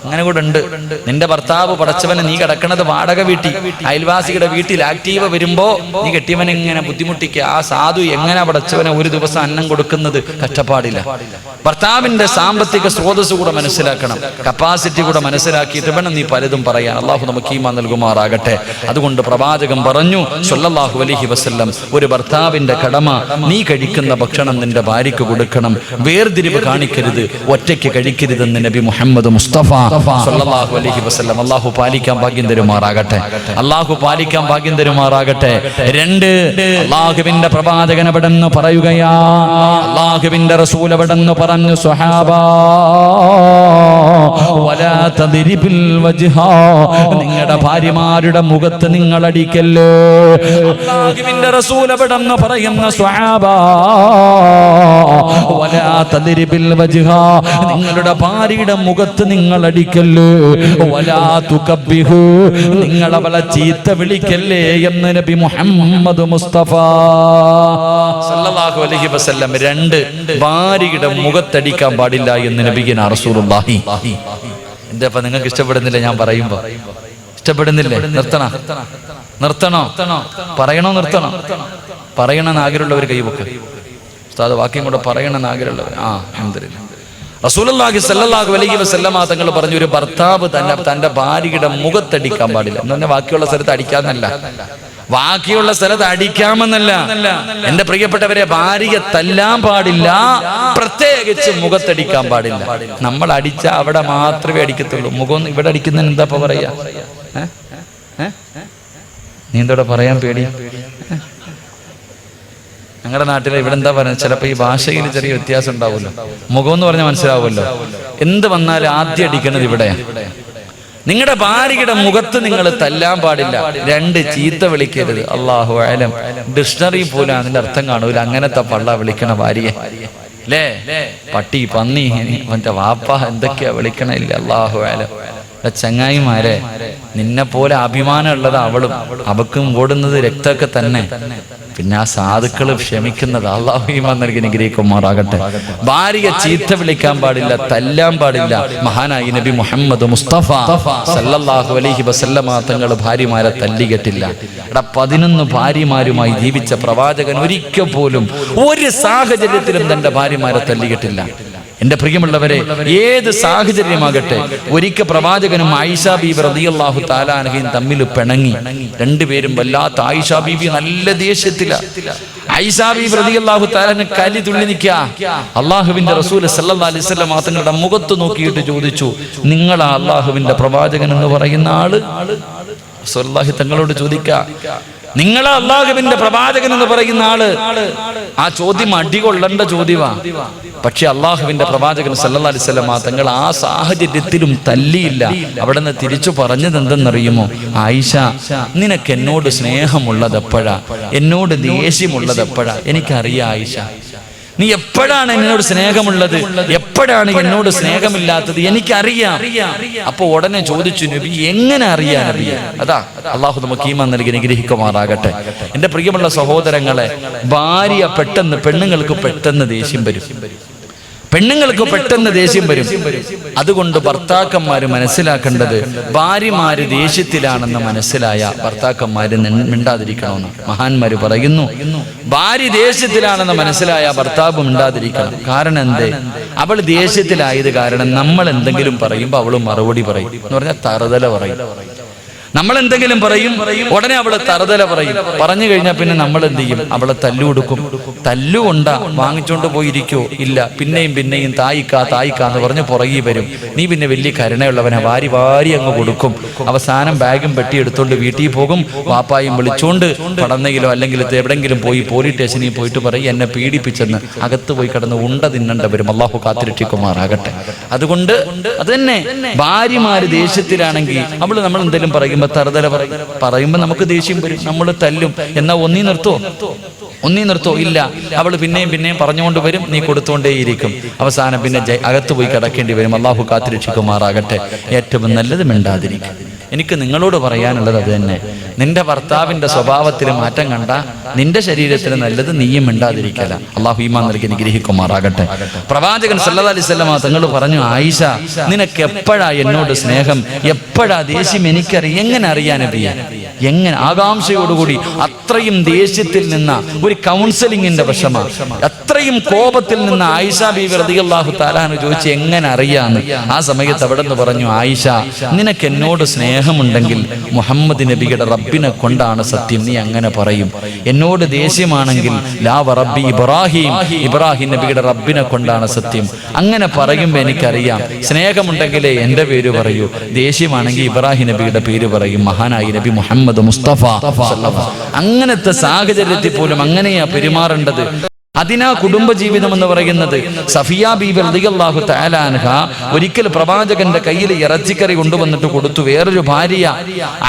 അങ്ങനെ കൂടെ ഉണ്ട്. നിന്റെ ഭർത്താവ് പടച്ചവനെ നീ കിടക്കണത് വാടക വീട്ടിൽ, അയൽവാസിയുടെ വീട്ടിൽ ആക്റ്റീവ് വരുമ്പോ നീ കെട്ടിയവനെ ഇങ്ങനെ ബുദ്ധിമുട്ടിക്കുക. ആ സാധു എങ്ങനെ പടച്ചവനെ ഒരു ദിവസം അന്നം കൊടുക്കുന്നത് കഷ്ടപ്പാടില്ല. ഭർത്താവിന്റെ സാമ്പത്തിക സ്രോതസ് കൂടെ മനസ്സിലാക്കണം, കപ്പാസിറ്റി കൂടെ മനസ്സിലാക്കിയിട്ട് വേണം നീ പലതും പറയാൻ. അള്ളാഹു നമുക്ക് ഈമാൻ നൽകുമാറാകട്ടെ. അതുകൊണ്ട് പ്രവാചകൻ പറഞ്ഞു സ്വല്ലല്ലാഹു അലൈഹി വസല്ലം, ഒരു ഭർത്താവിന്റെ കടമ നീ കഴിക്കുന്ന ഭക്ഷണം നിന്റെ ഭാര്യയ്ക്ക് കൊടുക്കണം, വേർതിരിവ് കാണിക്കരുത്, ഒറ്റയ്ക്ക് കഴിക്കരുതെന്ന് നബി മുഹമ്മദ് മുസ്തഫ സ്വല്ലല്ലാഹു അലൈഹി വസല്ലം. അള്ളാഹു പാലിക്കാൻ ഭാഗ്യം തരുമാറാകട്ടെ. അള്ളാഹു പാലിക്കാൻ ഭാഗ്യം തരുമാറാകട്ടെ. 2, അള്ളാഹുവിന്റെ പ്രവാചകൻ എവിടെന്ന് പറയുകയാ, അള്ളാഹുവിന്റെ റസൂൽ എവിടെന്ന് പറഞ്ഞു, സ്വഹാബാ വലാ തദ്രിബിൽ വജ്ഹാ, നിങ്ങളുടെ ഭാര്യമാരുടെ മുഖത്ത് നിങ്ങൾ അടിക്കല്ലേ. അല്ലാഹുവിന്റെ റസൂൽ എവിടെന്ന് പറയുന്ന സ്വഹാബാ വലാ തദ്രിബിൽ വജ്ഹാ, നിങ്ങളുടെ ഭാര്യയുടെ മുഖത്ത് നിങ്ങൾ അടിക്കല്ലേ. വലാ തുകബ്ബിഹു, നിങ്ങൾ അവളെ ചീത്ത വിളിക്കല്ലേ എന്ന് നബി മുഹമ്മദ് മുസ്തഫ സല്ലല്ലാഹു അലൈഹി വസല്ലം. 2, ഭാര്യയുടെ മുഖത്തടിക്കാൻ പാടില്ല എന്ന് നബിയുനാ റസൂലുള്ളാഹി. എന്താ ഇപ്പൊ നിങ്ങൾക്ക് ഇഷ്ടപ്പെടുന്നില്ല ഞാൻ പറയുമ്പോ? ഇഷ്ടപ്പെടുന്നില്ലേ? നിർത്തണോ? പറയണോ? നിർത്തണോ? പറയണമെന്ന് ആഗ്രഹമുള്ളവർ കൈവക്ക്. ഉസ്താദ് വാക്യം കൂടെ പറയണമെന്ന് ആഗ്രഹമുള്ളവർ. അൽഹംദുലില്ലാഹ്. റസൂലുള്ളാഹി സ്വല്ലല്ലാഹു അലൈഹി വസല്ലമ തങ്ങൾ പറഞ്ഞു, ഒരു ഭർത്താവ് തന്റെ ഭാര്യയുടെ മുഖത്തടിക്കാൻ പാടില്ല എന്ന് പറഞ്ഞാൽ ബാക്കിയുള്ള സ്ഥലത്ത് അടിക്കാന്നല്ല, ബാക്കിയുള്ള സ്ഥലത്ത് അടിക്കാമെന്നല്ല. എന്റെ പ്രിയപ്പെട്ടവരെ, ഭാര്യയെ തല്ലാൻ പാടില്ല, പ്രത്യേകിച്ച് മുഖത്തടിക്കാൻ പാടില്ല. നമ്മൾ അടിച്ച അവിടെ മാത്രമേ അടിക്കത്തുള്ളൂ. മുഖം ഇവിടെ അടിക്കുന്നതിന് എന്താ പറയാ? നീ എന്തോടെ പറയാൻ പേടി? ഞങ്ങളുടെ നാട്ടിലെ ഇവിടെ എന്താ പറയുന്നത്, ചിലപ്പോൾ ഈ ഭാഷയിൽ ചെറിയ വ്യത്യാസം ഉണ്ടാവുമല്ലോ. മുഖം എന്ന് പറഞ്ഞാൽ മനസ്സിലാവുമല്ലോ. എന്ത് വന്നാലും ആദ്യം അടിക്കുന്നത് ഇവിടെയാണ്. നിങ്ങളുടെ ഭാര്യയുടെ മുഖത്ത് നിങ്ങൾ തല്ലാൻ പാടില്ല. 2, ചീത്ത വിളിക്കരുത്. അല്ലാഹു അലം, ഡിക്ഷണറി പോലും അതിന്റെ അർത്ഥം കാണൂല അങ്ങനത്തെ പള്ള വിളിക്കണ ഭാര്യയെ അല്ലേ. പട്ടി, പന്നി, മറ്റേ വാപ്പ എന്തൊക്കെയാ വിളിക്കണില്ല. അല്ലാഹു അലം. ചങ്ങായിമാരെ, നിന്നെ പോലെ അഭിമാനം ഉള്ളത് അവളും, അവക്കും ഓടുന്നത് രക്തമൊക്കെ തന്നെ. പിന്നെ ആ സാധുക്കള് ക്ഷമിക്കുന്നത്. അല്ലാഹു ഈമാൻ നൽകി അനുഗ്രഹിക്കുമാറാകട്ടെ. ഭാര്യയെ ചീത്ത വിളിക്കാൻ പാടില്ല, തല്ലാൻ പാടില്ല. മഹാനായി നബി മുഹമ്മദ് മുസ്തഫ സല്ലല്ലാഹു അലൈഹി വസല്ലമ തങ്ങൾ ഭാര്യമാരെ തല്ലികെട്ടില്ല. 11 ഭാര്യമാരുമായി ജീവിച്ച പ്രവാചകൻ ഒരിക്കൽ പോലും ഒരു സാഹചര്യത്തിലും തന്റെ ഭാര്യമാരെ തല്ലികെട്ടില്ല. എന്റെ പ്രിയമുള്ളവരെ, ഏത് സാഹചര്യമാകട്ടെ, ഒരിക്കൽ പ്രവാചകനും ആയിഷ ബീബി റളിയല്ലാഹു തആല അൻഹയും തമ്മിൽ പിണങ്ങി. 2 പേരും വല്ലാത്ത, ആയിഷ ബീബി നല്ല ദേഷ്യത്തില. ആയിഷ ബീബി റളിയല്ലാഹു തആല കലി തുള്ളി നിൽക്കുക. അല്ലാഹുവിന്റെ റസൂൽ സല്ലല്ലാഹു അലൈഹി വസല്ലം തങ്ങളുടെ മുഖത്ത് നോക്കിയിട്ട് ചോദിച്ചു, നിങ്ങളാ അല്ലാഹുവിന്റെ പ്രവാചകൻ എന്ന് പറയുന്ന ആള്? റസൂലുള്ളാഹി തങ്ങളോട് ചോദിക്കുക, നിങ്ങളാ അല്ലാഹുവിന്റെ പ്രവാചകൻ എന്ന് പറയുന്ന ആള്? ആ ചോദ്യം അടികൊള്ളേണ്ട ചോദ്യമാ. പക്ഷെ അള്ളാഹുവിന്റെ പ്രവാചകൻ സല്ലല്ലാഹു അലൈഹി വസല്ലം തങ്ങൾ ആ സാഹചര്യത്തിലും തല്ലിയില്ല. അവിടെ നിന്ന് തിരിച്ചു പറഞ്ഞത് എന്തെന്നറിയുമോ? ആയിഷ, നിനക്ക് എന്നോട് സ്നേഹമുള്ളത് എപ്പോഴാ, എന്നോട് ദേഷ്യമുള്ളത് എപ്പോഴാ? എനിക്കറിയാം ആയിഷ, നീ എപ്പോഴാണ് എന്നോട് സ്നേഹമുള്ളത്, എപ്പോഴാണ് എന്നോട് സ്നേഹമില്ലാത്തത്, എനിക്കറിയാം. അപ്പൊ ഉടനെ ചോദിച്ചു, നബി എങ്ങനെ അറിയാൻ? നബിയെ, അതാ അള്ളാഹു നമുക്ക് ഈമാൻ നൽകി അനുഗ്രഹിക്കുമാറാകട്ടെ. എന്റെ പ്രിയമുള്ള സഹോദരങ്ങളെ, ഭാര്യ പെട്ടെന്ന്, പെണ്ണുങ്ങൾക്ക് പെട്ടെന്ന് ദേഷ്യം വരും. പെണ്ണുങ്ങൾക്ക് പെട്ടെന്ന് ദേഷ്യം വരും. അതുകൊണ്ട് ഭർത്താക്കന്മാര് മനസ്സിലാക്കേണ്ടത്, ഭാര്യമാര് ദേഷ്യത്തിലാണെന്ന് മനസ്സിലായ ഭർത്താക്കന്മാര് മിണ്ടാതിരിക്കണമെന്ന് മഹാന്മാര് പറയുന്നു. ഭാര്യ ദേഷ്യത്തിലാണെന്ന് മനസ്സിലായ ഭർത്താവ് മിണ്ടാതിരിക്കണം. കാരണം എന്തേ? അവൾ ദേഷ്യത്തിലായത് കാരണം നമ്മൾ എന്തെങ്കിലും പറയുമ്പോൾ അവള് മറുപടി പറയും എന്ന് പറഞ്ഞാൽ തറുതല പറയും. നമ്മൾ എന്തെങ്കിലും പറയും, ഉടനെ അവള് തറുതല പറയും. പറഞ്ഞു കഴിഞ്ഞാൽ പിന്നെ നമ്മൾ എന്ത് ചെയ്യും? അവളെ തല്ലു കൊടുക്കും. തല്ലുകൊണ്ടാ വാങ്ങിച്ചോണ്ട് പോയിരിക്കോ? ഇല്ല, പിന്നെയും പിന്നെയും തായിക്കാന്ന് പറഞ്ഞ് പുറകെ വരും. നീ പിന്നെ വലിയ കരുണയുള്ളവനെ, വാരി വാരി അങ്ങ് കൊടുക്കും. അവസാനം ബാഗും പെട്ടി എടുത്തോണ്ട് വീട്ടിൽ പോകും. വാപ്പായും വിളിച്ചോണ്ട് പടന്നെങ്കിലോ അല്ലെങ്കിൽ എവിടെങ്കിലും പോയി പോലീസ് സ്റ്റേഷനിൽ പോയിട്ട് പറയും എന്നെ പീഡിപ്പിച്ചെന്ന്. അകത്ത് പോയി കിടന്ന് ഉണ്ട തിന്നണ്ട വരും. അള്ളാഹു കാത്തിരക്ഷിക്കുമാറാകട്ടെ. അതുകൊണ്ട് അത് തന്നെ, ഭാര്യമാര് ദേഷ്യത്തിലാണെങ്കിൽ അവള് നമ്മൾ എന്തെങ്കിലും പറയുമ്പോൾ തറുതല പറയുമ്പോൾ നമുക്ക് ദേഷ്യം വരും, നമ്മൾ തല്ലും. എന്നാ ഒന്നീ നിർത്തോ? ഇല്ല, അവള് പിന്നെയും പറഞ്ഞുകൊണ്ട് വരും. നീ കൊടുത്തുകൊണ്ടേയിരിക്കും. അവസാനം പിന്നെ അകത്ത് പോയി കിടക്കേണ്ടി വരും. അള്ളാഹു കാത്തിരക്ഷിക്കുമാറാകട്ടെ. ഏറ്റവും നല്ലത് മിണ്ടാതിരിക്കും. എനിക്ക് നിങ്ങളോട് പറയാനുള്ളത് അത് തന്നെ. നിന്റെ ഭർത്താവിന്റെ സ്വഭാവത്തിൽ മാറ്റം കണ്ട നിന്റെ ശരീരത്തിന് നല്ലത് നീയും മിണ്ടാതിരിക്കല. അള്ളാഹു ഈമാൻ നൽകി അനുഗ്രഹിക്കുമാറാകട്ടെ. പ്രവാചകൻ സല്ലല്ലാഹു അലൈഹി വസല്ലം തങ്ങൾ പറഞ്ഞു, ആയിഷ, നിനക്ക് എപ്പോഴാ എന്നോട് സ്നേഹം, എപ്പോഴാ ദേഷ്യം എനിക്കറിയാം. എങ്ങനെ അറിയാൻ നബിയെ? എങ്ങനെ? ആകാംക്ഷയോടുകൂടി അത്രയും ദേഷ്യത്തിൽ നിന്ന ഒരു കൗൺസിലിങ്ങിന്റെ വിഷമം, അത്രയും കോപത്തിൽ നിന്ന് ആയിഷ ബീവി റളിയല്ലാഹു തആല അൻഹ ചോദിച്ചു എങ്ങനെ അറിയാന്ന്. ആ സമയത്ത് അവിടെ നിന്ന് പറഞ്ഞു, ആയിഷ, നിനക്ക് എന്നോട് സ്നേഹമുണ്ടെങ്കിൽ മുഹമ്മദ് നബിയുടെ റബ്ബിനെ കൊണ്ടാണ് സത്യം, നീ അങ്ങനെ പറയും. എന്നോട് ദേഷ്യമാണെങ്കിൽ ലാ റബ്ബി ഇബ്രാഹിം നബിയുടെ റബ്ബിനെ കൊണ്ടാണ് സത്യം. അങ്ങനെ പറയുമ്പോൾ എനിക്കറിയാം. സ്നേഹമുണ്ടെങ്കിലേ എൻ്റെ പേര് പറയൂ, ദേഷ്യമാണെങ്കിൽ ഇബ്രാഹിം നബിയുടെ പേര് പറയും. മഹാനായി നബി മുഹമ്മദ് മുസ്തഫ. അങ്ങനത്തെ സാഹചര്യത്തിൽ പോലും അങ്ങനെയാ പെരുമാറേണ്ടത്. അതിനാ കുടുംബജീവിതം എന്ന് പറയുന്നത്. സഫിയ ബീവി റളിയല്ലാഹു തആല അൻഹ ഒരിക്കൽ പ്രവാചകന്റെ കയ്യിൽ ഇറച്ചിക്കറി കൊണ്ടുവന്നിട്ട് കൊടുത്തു. വേറൊരു ഭാര്യ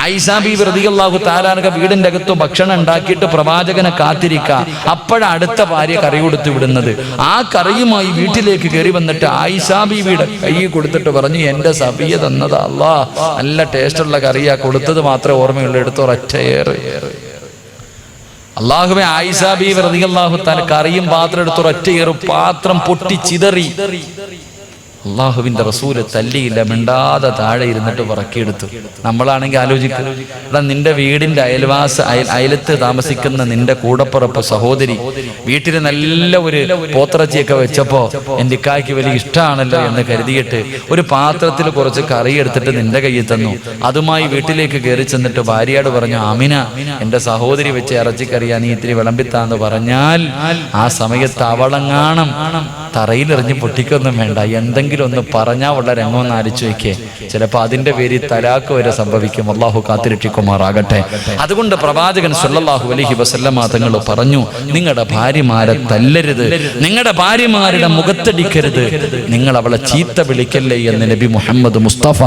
ആയിഷ ബീവി റളിയല്ലാഹു തആല അൻഹ വീടിന്റെ അകത്ത് ഭക്ഷണം ഉണ്ടാക്കിയിട്ട് പ്രവാചകനെ കാത്തിരിക്കുക. അപ്പോഴാണ് അടുത്ത ഭാര്യ കറി കൊടുത്തു വിടുന്നത്. ആ കറിയുമായി വീട്ടിലേക്ക് കയറി വന്നിട്ട് ആയിഷ ബീവിയുടെ കൈ കൊടുത്തിട്ട് പറഞ്ഞു, എന്റെ സഫിയ തന്നതാ, അല്ലാഹ് നല്ല ടേസ്റ്റുള്ള കറിയാ, കൊടുത്തത് മാത്രമേ ഓർമ്മയുള്ളൂ, എടുത്തോ ഒറ്റയേറെ. അള്ളാഹുവേ, ആയിഷ ബീവി റളിയല്ലാഹു തആല കറിയും പാത്രം എടുത്തു ഒറ്റയേറും, പാത്രം പൊട്ടി ചിതറി. അള്ളാഹുവിന്റെ റസൂല് തല്ലിയില്ല, മിണ്ടാതെ താഴെ ഇരുന്നിട്ട് പറക്കിയെടുത്തു. നമ്മളാണെങ്കിൽ ആലോചിക്കും, എടാ നിന്റെ വീടിന്റെ അയലത്ത് താമസിക്കുന്ന നിന്റെ കൂടപ്പുറപ്പ് സഹോദരി വീട്ടിൽ നല്ല ഒരു പോത്തിറച്ചിയൊക്കെ വെച്ചപ്പോ എൻ്റെ ഇക്കായ്ക്ക് വലിയ ഇഷ്ടമാണല്ലോ എന്ന് കരുതിയിട്ട് ഒരു പാത്രത്തിൽ കുറച്ച് കറി എടുത്തിട്ട് നിന്റെ കയ്യിൽ തന്നു. അതുമായി വീട്ടിലേക്ക് കയറി ചെന്നിട്ട് ഭാര്യയോട് പറഞ്ഞു, ആമിന, എൻ്റെ സഹോദരി വെച്ച് ഇറച്ചിക്കറിയാ, നീ ഇത്തിരി വിളമ്പിത്താന്ന് പറഞ്ഞാൽ ആ സമയത്ത് അവളങ്ങാണം തറയിലെറിഞ്ഞ് പൊട്ടിക്കൊന്നും വേണ്ട, എന്തെങ്കിലും ഒന്ന് പറഞ്ഞാൽ ഉള്ള രംഗമൊന്ന് ആലോചിച്ച് വയ്ക്കേ. ചിലപ്പോൾ അതിന്റെ പേരിൽ തലാക്ക് വരെ സംഭവിക്കും. അള്ളാഹു കാത്തിരക്ഷിക്കുമാറാകട്ടെ. അതുകൊണ്ട് പ്രവാചകൻ സല്ലല്ലാഹു അലൈഹി വസല്ലമ തങ്ങൾ പറഞ്ഞു, നിങ്ങളുടെ ഭാര്യമാരെ തല്ലരുത്, നിങ്ങളുടെ ഭാര്യമാരുടെ മുഖത്തടിക്കരുത്, നിങ്ങൾ അവളെ ചീത്ത വിളിക്കല്ലേ എന്ന് നബി മുഹമ്മദ് മുസ്തഫ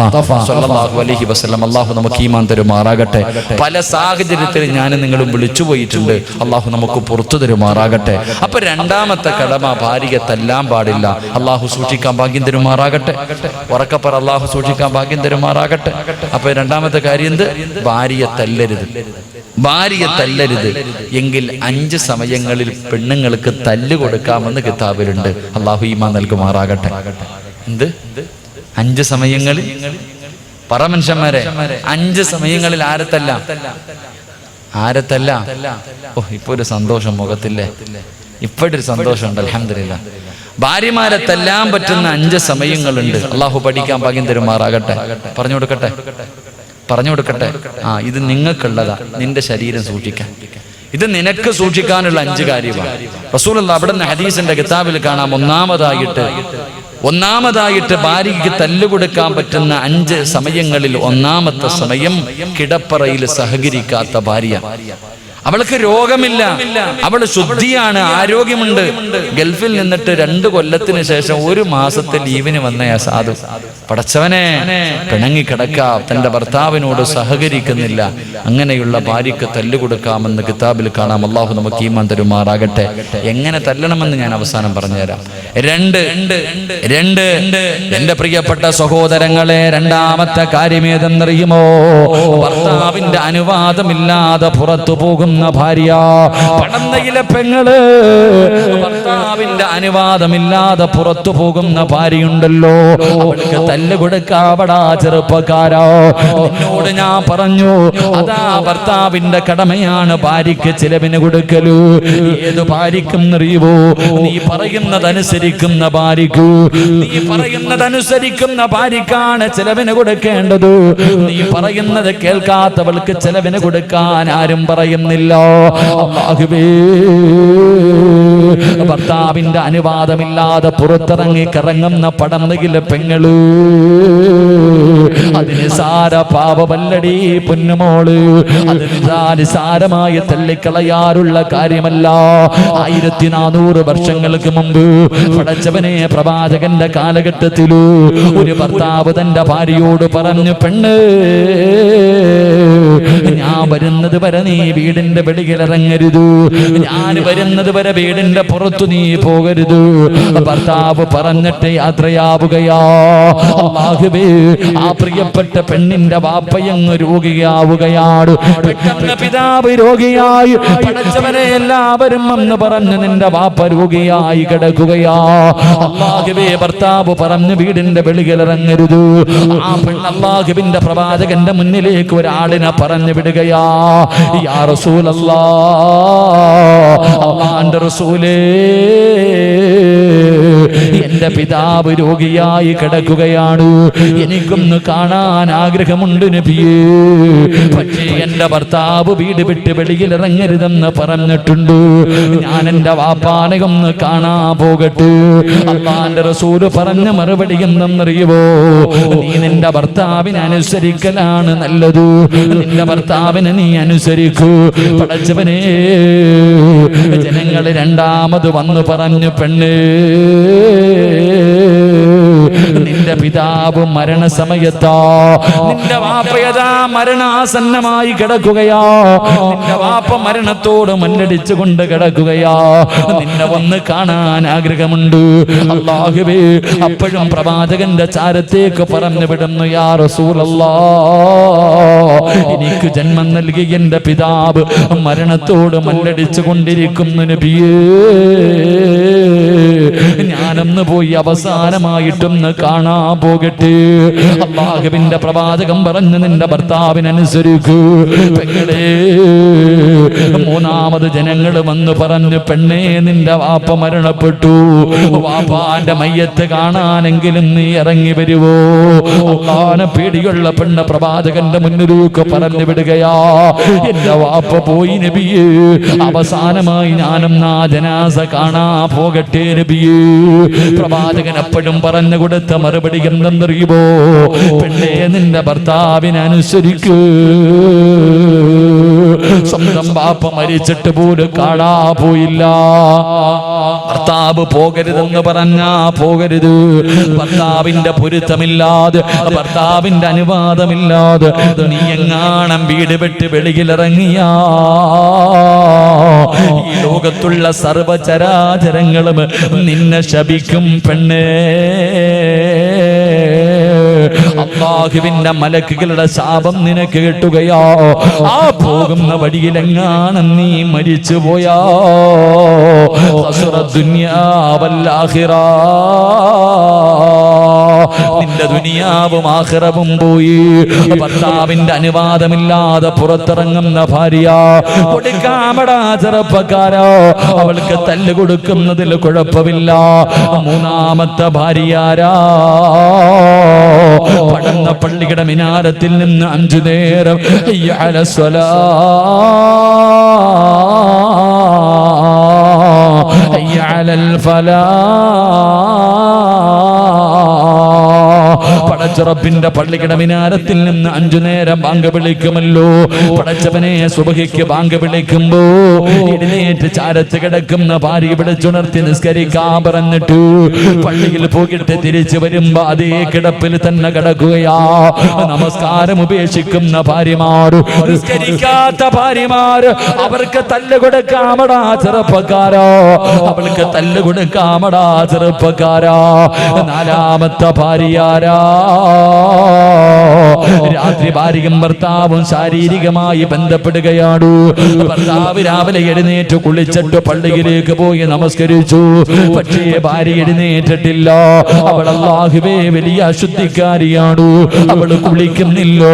സല്ലല്ലാഹു അലൈഹി വസല്ലം. അള്ളാഹു നമുക്ക് ഈമാൻ തരുമാറാകട്ടെ. പല സാഹചര്യത്തിൽ ഞാനും നിങ്ങളും വിളിച്ചു പോയിട്ടുണ്ട്. അള്ളാഹു നമുക്ക് പുറത്തു തരുമാറാകട്ടെ. അപ്പൊ രണ്ടാമത്തെ കടമ, ഭാര്യയെ തല്ലാൻ പാടില്ല. അള്ളാഹു സൂക്ഷിക്കാൻ ഭാഗ്യം തരുമാറാകട്ടെ. ഉറക്കപ്പറ, അള്ളാഹു സൂക്ഷിക്കാൻ ഭാഗ്യം തരുമാറാകട്ടെ. അപ്പൊ രണ്ടാമത്തെ കാര്യം എന്ത്? ഭാര്യയെ തല്ലരുത്. എങ്കിൽ 5 സമയങ്ങളിൽ പെണ്ണുങ്ങൾക്ക് തല്ല് കൊടുക്കാമെന്ന് കിതാബിലുണ്ട്. അള്ളാഹു ഈമാൻ നൽകുമാറാകട്ടെ. എന്ത് 5 സമയങ്ങളിൽ? പറ മനുഷ്യന്മാരെ, 5 സമയങ്ങളിൽ ആരത്തല്ല? ഓ, ഇപ്പൊ ഒരു സന്തോഷം മുഖത്തില്ലേ? ഇപ്പോഴൊരു സന്തോഷമുണ്ട്, അൽഹംദുലില്ലാ. ഭാര്യമാരെ തല്ലാൻ പറ്റുന്ന 5 സമയങ്ങളുണ്ട്. അള്ളാഹു പഠിക്കാൻ ഭാഗ്യം തരുമാറാകട്ടെ. പറഞ്ഞു കൊടുക്കട്ടെ. ഇത് നിങ്ങൾക്കുള്ളതാ, നിന്റെ ശരീരം സൂക്ഷിക്കാൻ. ഇത് നിനക്ക് സൂക്ഷിക്കാനുള്ള 5 കാര്യമാണ്. റസൂലുള്ളാഹി അവിടുന്ന് ഹദീസിന്റെ കിതാബിൽ കാണാം, ഒന്നാമതായിട്ട് ഭാര്യയ്ക്ക് തല്ലുകൊടുക്കാൻ പറ്റുന്ന 5 സമയങ്ങളിൽ ഒന്നാമത്തെ സമയം കിടപ്പറയിൽ സഹകരിക്കാത്ത ഭാര്യ. അവൾക്ക് രോഗമില്ല, അവള് ശുദ്ധിയാണ്, ആരോഗ്യമുണ്ട്. ഗൾഫിൽ നിന്നിട്ട് 2 കൊല്ലത്തിന് ശേഷം 1 മാസത്തെ ലീവിന് വന്ന സാധു പടച്ചവനെ പിണങ്ങിക്കിടക്ക, തന്റെ ഭർത്താവിനോട് സഹകരിക്കുന്നില്ല. അങ്ങനെയുള്ള ഭാര്യക്ക് തല്ലുകൊടുക്കാമെന്ന് കിതാബിൽ കാണാം. അള്ളാഹു നമുക്ക് ഈമാൻ തരുമാറാകട്ടെ. എങ്ങനെ തല്ലണമെന്ന് ഞാൻ അവസാനം പറഞ്ഞുതരാം. 2 എന്റെ പ്രിയപ്പെട്ട സഹോദരങ്ങളെ, രണ്ടാമത്തെ കാര്യം ഏതെന്നറിയുമോ? ഭർത്താവിന്റെ അനുവാദമില്ലാതെ പുറത്തു പോകുന്ന പോകുന്ന ഭാര്യ, പടന്നയിലെ പെങ്ങള്, ഭർത്താവിന്റെ അനുവാദമില്ലാതെ പുറത്തു പോകുന്ന ഭാര്യയുണ്ടല്ലോ, അവൾക്ക് തല്ല് കൊടുക്കാവടാ ചെറുപ്പക്കാരാ. എന്നോട് ഞാൻ പറഞ്ഞു, അതാ ഭർത്താവിന്റെ കടമയാണ് ഭാര്യയ്ക്ക് ചിലവിന് കൊടുക്കലു. ഏത് ഭാര്യയ്ക്കും അറിയുവോ? നീ പറയുന്നതനുസരിക്കുന്ന ഭാര്യയ്ക്കു, നീ പറയുന്നതനുസരിക്കുന്ന ഭാര്യക്കാണ് ചിലവിന് കൊടുക്കേണ്ടത്. നീ പറയുന്നത് കേൾക്കാത്തവൾക്ക് ചിലവിന് കൊടുക്കാൻ ആരും പറയുന്നില്ല. അല്ലാഹുവേ, ഭർത്താവിന്റെ അനുവാദമില്ലാതെ പുറത്തിറങ്ങി കറങ്ങുന്ന പടന്നയിലെ പെങ്ങള്, അതിന് സാര പാപമല്ലടി പൊന്നുമോള്, അതിന് നിസാരമായി തള്ളിക്കളയാറുള്ള കാര്യമല്ല. 1400 വർഷങ്ങൾക്ക് മുമ്പ് പടച്ചവനെ പ്രവാചകന്റെ കാലഘട്ടത്തിലു ഒരു ഭർത്താവ് തന്റെ ഭാര്യയോട് പറഞ്ഞു, പെണ്ണ്, ഞാൻ വരുന്നത് വരെ നീ വീടിന്റെ വെളിയിലിറങ്ങരുത്, ഞാൻ വരുന്നത് വരെ വീടിന്റെ പുറത്തു നീ പോകരുത്. ഭർത്താവ് പറഞ്ഞിട്ട് യാത്രയാവുകയാ. അല്ലാഹുവേ, ആ പ്രിയപ്പെട്ട പെണ്ണിന്റെ വാപ്പയങ്ങ് രോഗിയാവുകയാണ്. പെട്ടെന്ന് പിതാവ് രോഗിയായി. പടച്ചവനെ, എല്ലാവരും എന്ന് പറഞ്ഞു നിന്റെ വാപ്പ രോഗിയായി കിടക്കുകയാ. അല്ലാഹുവേ, ഭർത്താവ് പറഞ്ഞു വീടിന്റെ വെളിയിലിറങ്ങരുത്. ആ പെണ്ണ് അല്ലാഹുവിന്റെ പ്രവാചകന്റെ മുന്നിലേക്ക് ഒരാളിനെ പറഞ്ഞു വിടുകയാ. യാ റസൂലല്ലാഹ്, അല്ലാഹുവിന്റെ റസൂലേ, എന്റെ പിതാവ് രോഗിയായി കിടക്കുകയാണ്, എനിക്കൊന്ന് കാണാൻ ആഗ്രഹമുണ്ട് നബിയേ. പക്ഷേ എന്റെ ഭർത്താവ് വീട് വിട്ട് വെളിയിലിറങ്ങരുതെന്ന് പറഞ്ഞിട്ടുണ്ട്. ഞാൻ എന്റെ വാപ്പാനെ ഒന്ന് കാണാൻ പോകട്ടെ. അല്ലാഹുവിന്റെ റസൂല് പറഞ്ഞ മറുപടി എന്തെന്നറിയുവോ? നീ നിന്റെ ഭർത്താവിനെ അനുസരിക്കലാണ് നല്ലത്. നിന്റെ ഭർത്താവിനെ നീ അനുസരിക്കൂ. പടച്ചവനെ, ജനങ്ങൾ രണ്ടാമത് വന്നു പറഞ്ഞു, പെണ്ണ്, നിന്റെ പിതാവ് മരണസമയത്താ, നിന്റെ വാപ്പയതാ മരണാസന്നമായി കിടക്കുകയാ, നിന്റെ വാപ്പ മരണത്തോട് മല്ലടിച്ചുകൊണ്ട് കിടക്കുകയാ, നിന്നെ വന്ന് കാണാൻ ആഗ്രഹമുണ്ട്. അല്ലാഹുവേ, അപ്പോഴും പ്രവാചകന്റെ ചാരത്തേക്ക് പറഞ്ഞു വിടുന്നു, യാ റസൂലല്ലാഹ്, എനിക്ക് ജന്മം നൽകി എന്റെ പിതാവ് മരണത്തോട് മല്ലടിച്ചു കൊണ്ടിരിക്കുന്നു നബിയേ. ഞാനൊന്ന് പോയി അവസാനമായിട്ടൊന്ന് കാണാൻ പോകട്ടെ. അല്ലാഹുവിന്റെ പ്രവാചകൻ പറഞ്ഞു, നിന്റെ ഭർത്താവിനനുസരിക്കൂ. പെങ്ങളെ, മൂന്നാമത് ജനങ്ങൾ വന്ന് പറഞ്ഞു, പെണ്ണേ, നിന്റെ വാപ്പ മരണപ്പെട്ടു, വാപ്പാന്റെ മയ്യത്ത് കാണാനെങ്കിലും നീ ഇറങ്ങി വരുവോ? അല്ലാഹുവിനെ പേടിയുള്ള പെണ്ണ് പ്രവാചകന്റെ മുന്നിലേക്ക് പറഞ്ഞു വിടുകയാ, എന്റെ വാപ്പ പോയി നബിയേ, അവസാനമായി ഞാനും ആ ജനാസ കാണാ പോകട്ടെ നബിയേ. പ്രവാചകൻ എപ്പോഴും പറഞ്ഞു കൊടുത്ത മറുപടി എന്തെന്നറിയുമോ? പെണ്ണേ, നിന്റെ ഭർത്താവിനനുസരിക്കൂ. സ്വന്തം ബാപ്പ മരിച്ചിട്ട് പോലും കാണാ പോയില്ല. ഭർത്താവ് പോകരുതെന്ന് പറഞ്ഞാ പോകരുത്. ഭർത്താവിന്റെ പൊരുത്തമില്ലാതെ, ഭർത്താവിന്റെ അനുവാദമില്ലാതെ നീ എങ്ങാണം വീട് വിട്ട് വെളിയിലിറങ്ങിയാ ഈ ലോകത്തുള്ള സർവചരാചരങ്ങളും നിന്നെ ശപിക്കും പെണ്ണേ. അല്ലാഹുവിന്റെ മലക്കുകളുടെ ശാപം നിനക്ക് കിട്ടുകയോ? ആ പോകുന്ന വഴിയിലെങ്ങാനും നീ മരിച്ചു പോയാ ദുനിയാ വൽ ആഖിറ, നിന്റെ ദുനിയാവും ആഖിറവും പോയി. ഭർത്താവിന്റെ അനുവാദമില്ലാതെ പുറത്തിറങ്ങുന്ന ഭാര്യ കൊടുക്കാമടാ ചെറുപ്പക്കാരോ, അവൾക്ക് തല്ല് കൊടുക്കുന്നതിൽ കുഴപ്പമില്ല. മൂന്നാമത്തെ ഭാര്യയാരാ? പടന്ന പള്ളിയുടെ മിനാരത്തിൽ നിന്ന് 5 നേരം ഹയ്യ അലസ്സലാ, ഹയ്യ അലൽ ഫലാ, പടച്ചറപ്പിന്റെ പള്ളിയുടെ മിനാരത്തിൽ നിന്ന് 5 നേരം ബാങ്ക് വിളിക്കുമല്ലോ. പടച്ചവനെ, സുബഹിക്ക് ബാങ്ക് വിളിക്കുമ്പോ എഴുന്നേറ്റ് ചാരത്ത് കിടക്കുന്ന ഭാര്യ വിളിച്ചുണർത്തി നിസ്കരിക്കാൻ പറഞ്ഞിട്ട് പള്ളിയിൽ പോയിട്ട് തിരിച്ചു വരുമ്പോ അതേ കിടപ്പിൽ തന്നെ കിടക്കുകയാ. നമസ്കാരം ഉപേക്ഷിക്കുന്ന ഭാര്യമാര്, നിസ്കരിക്കാത്ത ഭാര്യമാര്, അവർക്ക് തല്ല് കൊടുക്കാമടാ ചെറുപ്പക്കാരോ, അവൾക്ക് തല്ല് കൊടുക്കാമടാ ചെറുപ്പക്കാരാ. നാലാമത്തെ ഭാര്യയാരാ? രാത്രി ഭാര്യയും ഭർത്താവും ശാരീരികമായി ബന്ധപ്പെടുകയാണ്. ഭർത്താവ് രാവിലെ എഴുന്നേറ്റ് കുളിച്ചിട്ട് പള്ളിയിലേക്ക് പോയി നമസ്കരിച്ചു. പക്ഷേ ഭാര്യ എഴുന്നേറ്റിട്ടില്ല. അവൾ അല്ലാഹുവേ വലിയ അശുദ്ധിക്കാരിയാണ്. അവൾ കുളിക്കുന്നില്ലോ.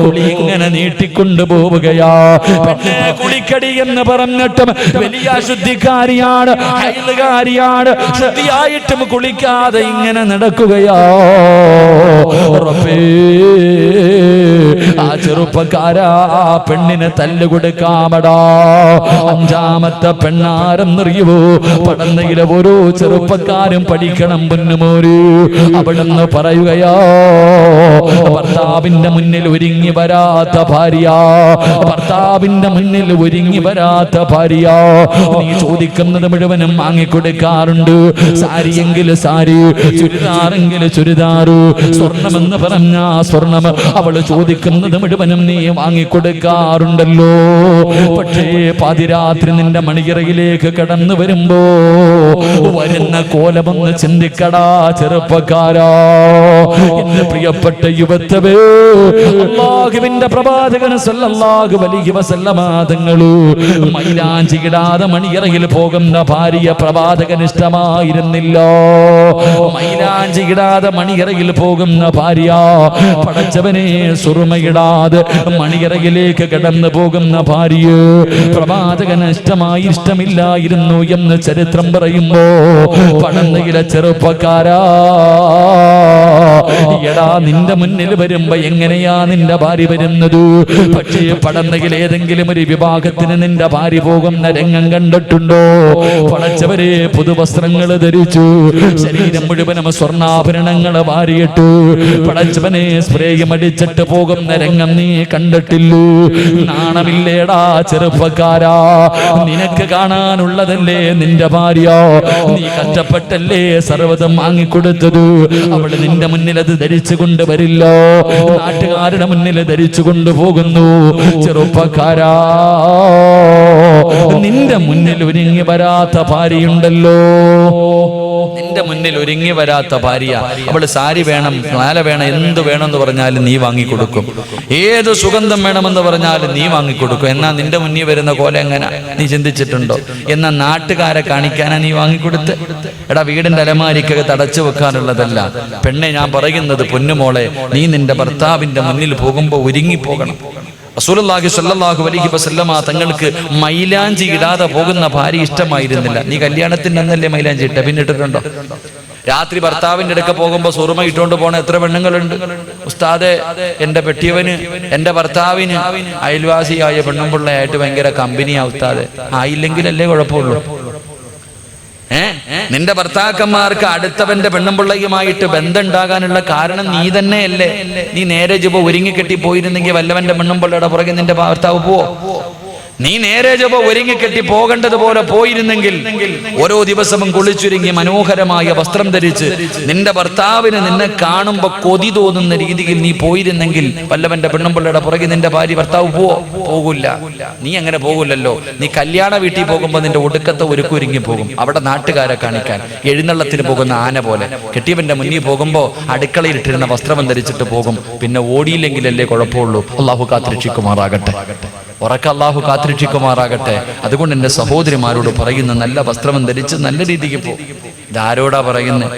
കുളി ഇങ്ങനെ നീട്ടിക്കൊണ്ടു പോവുകയാ. പിന്നെ കുളിക്കടി എന്ന് പറഞ്ഞിട്ടും വലിയ അശുദ്ധിക്കാരിയാണ്, ഹൈലുകാരിയാണ്. ശുദ്ധിയായിട്ടും കുളിക്കാതെ ഇങ്ങനെ നടക്കുകയാ. റബ്ബേ, ആ ചെറുപ്പക്കാരാ പെണ്ണിന് തല്ലുകൊടുക്കാമടാ. അഞ്ചാമത്തെ പെണ്ണാരെന്നറിയുവോ? പടന്നയിലെ ഓരോ ചെറുപ്പക്കാരും പഠിക്കണം പൊന്നുമോര്. അവിടുന്ന് പറയുകയാ, ഭർത്താവിന്റെ മുന്നിൽ ഒരുങ്ങി വരാത്ത ഭാര്യ, ഭർത്താവിന്റെ മുന്നിൽ ഒരുങ്ങി വരാത്ത ഭാര്യ, നീ ചോദിക്കുന്നത് മുഴുവനും വാങ്ങിക്കൊടുക്കാറുണ്ട്. സാരിയെങ്കിൽ സാരി, ചുരിദാറെങ്കിൽ ചുരിദാറ്, സ്വർണമെന്ന് പറഞ്ഞ സ്വർണം, അവള് ചോദിക്കുന്നത് മുഴുവനും നീ വാങ്ങിക്കൊടുക്കാറുണ്ടല്ലോ. പക്ഷേ പാതിരാത്രി നിന്റെ മണിയറയിലേക്ക് കടന്നു വരുമ്പോ വരുന്ന കോലമൊന്ന് ചിന്തിക്കടാ ചെറുപ്പക്കാരാ. എന്റെ പ്രിയപ്പെട്ട യുവത്വേ, അല്ലാഹുവിന്റെ പ്രവാചകൻ സല്ലല്ലാഹു അലൈഹി വസല്ലമ തങ്ങള് മൈലാഞ്ചി ഇടാതെ മണിയറയിൽ പോകുന്ന ഭാര്യ പ്രവാചകൻ ഇഷ്ടമായിരുന്നില്ല. മൈലാഞ്ചി ഇടാതെ മണിയറയിൽ പോകുന്ന ഭാര്യ, പടച്ചവനെ സുറുമയിടാതെ മണിയറയിലേക്ക് കടന്നു പോകുന്ന ഭാര്യ പ്രവാചകന് ഇഷ്ടമില്ലായിരുന്നു എന്ന് ചരിത്രം പറയുമ്പോ പടന്നയിലെ ചെറുപ്പക്കാരാ, എടാ നിന്റെ മുന്നിൽ വരുമ്പോ എങ്ങനെയാ നിന്റെ ഭാര്യ വരുന്നത്? പക്ഷേ പടന്നയിൽ ഏതെങ്കിലും ഒരു വിഭാഗത്തിന് നിന്റെ ഭാര്യ പോകുന്ന രംഗം കണ്ടിട്ടുണ്ടോ? പടച്ചവരെ പുതുവസ്ത്രങ്ങൾ ധരിച്ചു, ശരീരം മുഴുവനും സ്വർണ്ണാഭരണങ്ങൾ വാരിയിട്ടു, പടച്ചവനെ സ്പ്രേയും അടിച്ചിട്ട് പോകുന്ന രംഗം നീ കണ്ടിട്ടില്ലൂ? നാണമില്ലേടാ ചെറുപ്പക്കാരാ? നിനക്ക് കാണാനുള്ളതല്ലേ നിന്റെ ഭാര്യ? നീ കഷ്ടപ്പെട്ടല്ലേ സർവ്വതം വാങ്ങിക്കൊടുത്തത്? അവള് നിന്റെ മുന്നിൽ അത് ധരിച്ചു കൊണ്ടുവരില്ല, നാട്ടുകാരുടെ മുന്നിൽ ധരിച്ചു കൊണ്ടുപോകുന്നു. ചെറുപ്പക്കാരാ, നിന്റെ മുന്നിൽ ഒരുങ്ങി വരാത്ത ഭാര്യയുണ്ടല്ലോ. നിന്റെ മുന്നിൽ ഒരുങ്ങി വരാത്ത ഭാര്യ, അവള് സാരി വേണം, മാല വേണം, എന്ത് വേണമെന്ന് പറഞ്ഞാലും നീ വാങ്ങിക്കൊടുക്കും. ഏത് സുഗന്ധം വേണമെന്ന് പറഞ്ഞാലും നീ വാങ്ങിക്കൊടുക്കും. എന്നാ നിന്റെ മുന്നിൽ വരുന്ന കോലം എങ്ങനെ നീ ചിന്തിച്ചിട്ടുണ്ടോ? എന്നാ നാട്ടുകാരെ കാണിക്കാനാ നീ വാങ്ങിക്കൊടുത്ത്? എടാ, വീടിന്റെ അലമാരിക്കകത്ത് അടച്ചു വെക്കാനുള്ളതല്ല പെണ്ണെ ഞാൻ പറയുന്നത്. പൊന്നുമോളെ, നീ നിന്റെ ഭർത്താവിന്റെ മുന്നിൽ പോകുമ്പോ ഒരുങ്ങി പോകണം. റസൂലുള്ളാഹി സ്വല്ലല്ലാഹു അലൈഹി വസല്ലമ തങ്ങൾക്ക് മൈലാഞ്ചി ഇടാതെ പോകുന്ന ഭാര്യ ഇഷ്ടമായിരുന്നില്ല. നീ കല്യാണത്തിന് അന്നല്ലേ മൈലാഞ്ചി ഇട്ട, പിന്നെ ഇട്ടിട്ടുണ്ടോ? രാത്രി ഭർത്താവിന്റെ അടുക്ക പോകുമ്പോ സുറുമ ഇട്ടുകൊണ്ട് പോണ എത്ര പെണ്ണുങ്ങളുണ്ട്? ഉസ്താദെ, എന്റെ പെട്ടിയവന്, എന്റെ ഭർത്താവിന് അയൽവാസിയായ പെണ്ണും പിള്ളയായിട്ട് ഭയങ്കര കമ്പനിയാ ഉസ്താദെ. ആയില്ലെങ്കിലല്ലേ കുഴപ്പമുള്ളൂ. നിന്റെ ഭർത്താക്കന്മാർക്ക് അടുത്തവന്റെ പെണ്ണുമ്പിള്ളയുമായിട്ട് ബന്ധം ഉണ്ടാകാനുള്ള കാരണം നീ തന്നെയല്ലേ? നീ നേരെ ജപ ഒരുങ്ങിക്കെട്ടി പോയിരുന്നെങ്കിൽ വല്ലവന്റെ പെണ്ണുമ്പിള്ളയുടെ പുറകെ നിന്റെ ഭർത്താവ് പോവോ? നീ നേരെ ജപ ഒരുങ്ങിക്കെട്ടി പോകേണ്ടതുപോലെ പോയിരുന്നെങ്കിൽ ഓരോ ദിവസവും കുളിച്ചൊരുങ്ങി മനോഹരമായ വസ്ത്രം ധരിച്ച് നിന്റെ ഭർത്താവിന് നിന്നെ കാണുമ്പോ കൊതി തോന്നുന്ന രീതിയിൽ നീ പോയിരുന്നെങ്കിൽ വല്ലവന്റെ പെണ്ണുമ്പിള്ളയുടെ പുറകെ നിന്റെ ഭാര്യ ഭർത്താവ് പോകില്ല. നീ അങ്ങനെ പോകില്ലല്ലോ. നീ കല്യാണ വീട്ടിൽ പോകുമ്പോ നിന്റെ ഒടുക്കത്തെ ഒരുക്കൊരുങ്ങി പോകും. അവിടെ നാട്ടുകാരെ കാണിക്കാൻ എഴുന്നള്ളത്തിന് പോകുന്ന ആന പോലെ കെട്ടിയവന്റെ മുന്നിൽ പോകുമ്പോ അടുക്കളയിൽ ഇട്ടിരുന്ന വസ്ത്രം ധരിച്ചിട്ട് പോകും. പിന്നെ ഓടിയില്ലെങ്കിലല്ലേ കുഴപ്പമുള്ളൂ. അള്ളാഹു കാത്തിരക്ഷിക്കുമാറാകട്ടെ. ഉറക്ക അല്ലാഹു കാത്തിരക്ഷിക്കുമാറാകട്ടെ. അതുകൊണ്ട് എൻ്റെ സഹോദരിമാരോട് പറയുന്ന, നല്ല വസ്ത്രം ധരിച്ച് നല്ല രീതിക്ക് പോകും. ഇതാരോടാ പറയുന്നത്?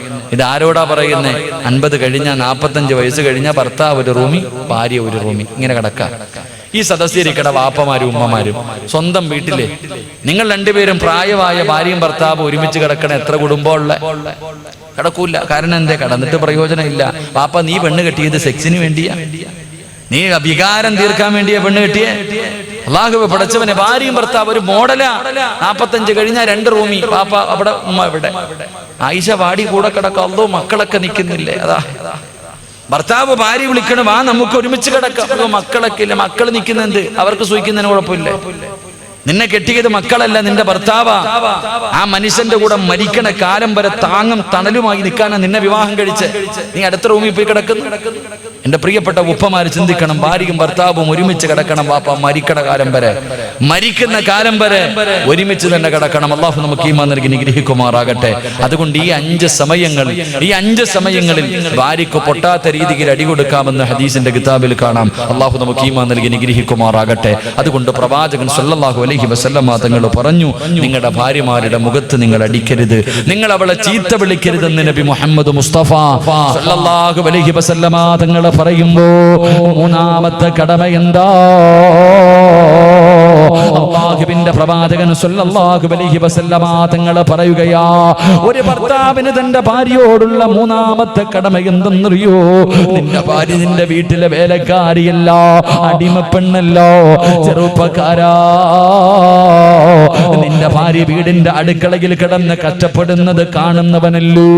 50 കഴിഞ്ഞാൽ 45 വയസ്സ് കഴിഞ്ഞാൽ ഭർത്താവ് ഒരു റൂമി, ഭാര്യ ഒരു റൂമി, ഇങ്ങനെ കിടക്കാം. ഈ സദസ്യരിക്കട വാപ്പമാരും ഉമ്മമാരും സ്വന്തം വീട്ടിലെ നിങ്ങൾ രണ്ടുപേരും പ്രായമായ ഭാര്യയും ഭർത്താവും ഒരുമിച്ച് കിടക്കണ എത്ര കുടുംബമുള്ള കിടക്കൂല. കാരണം എന്തേ? കടന്നിട്ട് പ്രയോജനമില്ല. വാപ്പ, നീ പെണ്ണ് കെട്ടിയത് സെക്സിന് വേണ്ടിയാ? നീ വികാരം തീർക്കാൻ വേണ്ടിയാ പെണ്ണ് കെട്ടിയേ? അല്ലാഹു പടച്ചവനെ, ഭാര്യയും ഭർത്താവ് ഒരു മോഡലാ. 45 കഴിഞ്ഞാൽ 2 റൂമി, പാപ്പ അവിടെ, ഉമ്മ ഇവിടെ. ആയിഷ വാടി കൂടെ കിടക്കാം. അല്ലോ, മക്കളൊക്കെ നിൽക്കുന്നില്ലേ? അതാ ഭർത്താവ് ഭാര്യ വിളിക്കണം, വാ നമുക്ക് ഒരുമിച്ച് കിടക്കാം. മക്കളൊക്കെ ഇല്ല. മക്കൾ നിൽക്കുന്നെന്ത്? അവർക്ക് സൂഹിക്കുന്നതിന് കുഴപ്പമില്ല. നിന്നെ കെട്ടിയത് മക്കളല്ല, നിന്റെ ഭർത്താവാ. ആ മനുഷ്യന്റെ കൂടെ മരിക്കണ കാലം വരെ താങ്ങും തണലുമായി നിൽക്കാനാ നിന്നെ വിവാഹം കഴിച്ച് നീ അടുത്ത റൂമിൽ പോയി കിടക്കുന്നു. എന്റെ പ്രിയപ്പെട്ട ഉപ്പമാര് ചിന്തിക്കണം, ഭാര്യയും ഭർത്താവും ഒരുമിച്ച് കിടക്കണം വാപ്പ മരിക്കണ കാലം വരെ. മരിക്കുന്ന കാലം വരെ ഒരുമിച്ച് തന്നെ കിടക്കണം. അള്ളാഹു നമുക്ക് ഈമാൻ നൽകി നിഗ്രഹിക്കുമാറാകട്ടെ. അതുകൊണ്ട് ഈ 5 സമയങ്ങളിൽ ഭാര്യയ്ക്ക് പൊട്ടാത്ത രീതിയിൽ അടി കൊടുക്കാമെന്ന് ഹദീസിന്റെ കിതാബിൽ കാണാം. അള്ളാഹു നമുക്ക് ഈമാൻ നൽകി നിഗ്രഹിക്കുമാറാകട്ടെ. അതുകൊണ്ട് പ്രവാചകൻ സല്ലല്ലാഹു അലൈഹി വസല്ലമ തങ്ങൾ പറഞ്ഞു, നിങ്ങളുടെ ഭാര്യമാരുടെ മുഖത്ത് നിങ്ങൾ അടിക്കരുത്, നിങ്ങൾ അവളെ ചീത്ത വിളിക്കരുതെന്ന് നബി മുഹമ്മദ് മുസ്തഫ സല്ലല്ലാഹു അലൈഹി വസല്ലമ തങ്ങൾ പറയുമ്പോ മൂന്നാമത്തെ കടമ എന്താ? അല്ലാഹുവിന്റെ പ്രവാചകൻ സല്ലല്ലാഹു അലൈഹി വസല്ലമ തങ്ങൾ പറയുകയാ, ഒരു ഭർത്താവിന് തന്റെ ഭാര്യയോടുള്ള മൂന്നാമത്തെ കടമ എന്തെന്നറിയോ? നിന്റെ ഭാര്യ നിന്റെ വീട്ടിലെ വേലക്കാരിയല്ല, അടിമപ്പെണ്ണല്ല, ചെറുപ്പക്കാരാ. നിന്റെ ഭാര്യ വീടിന്റെ അടുക്കളയിൽ കിടന്ന് കഷ്ടപ്പെടുന്നത് കാണുന്നവനല്ലോ.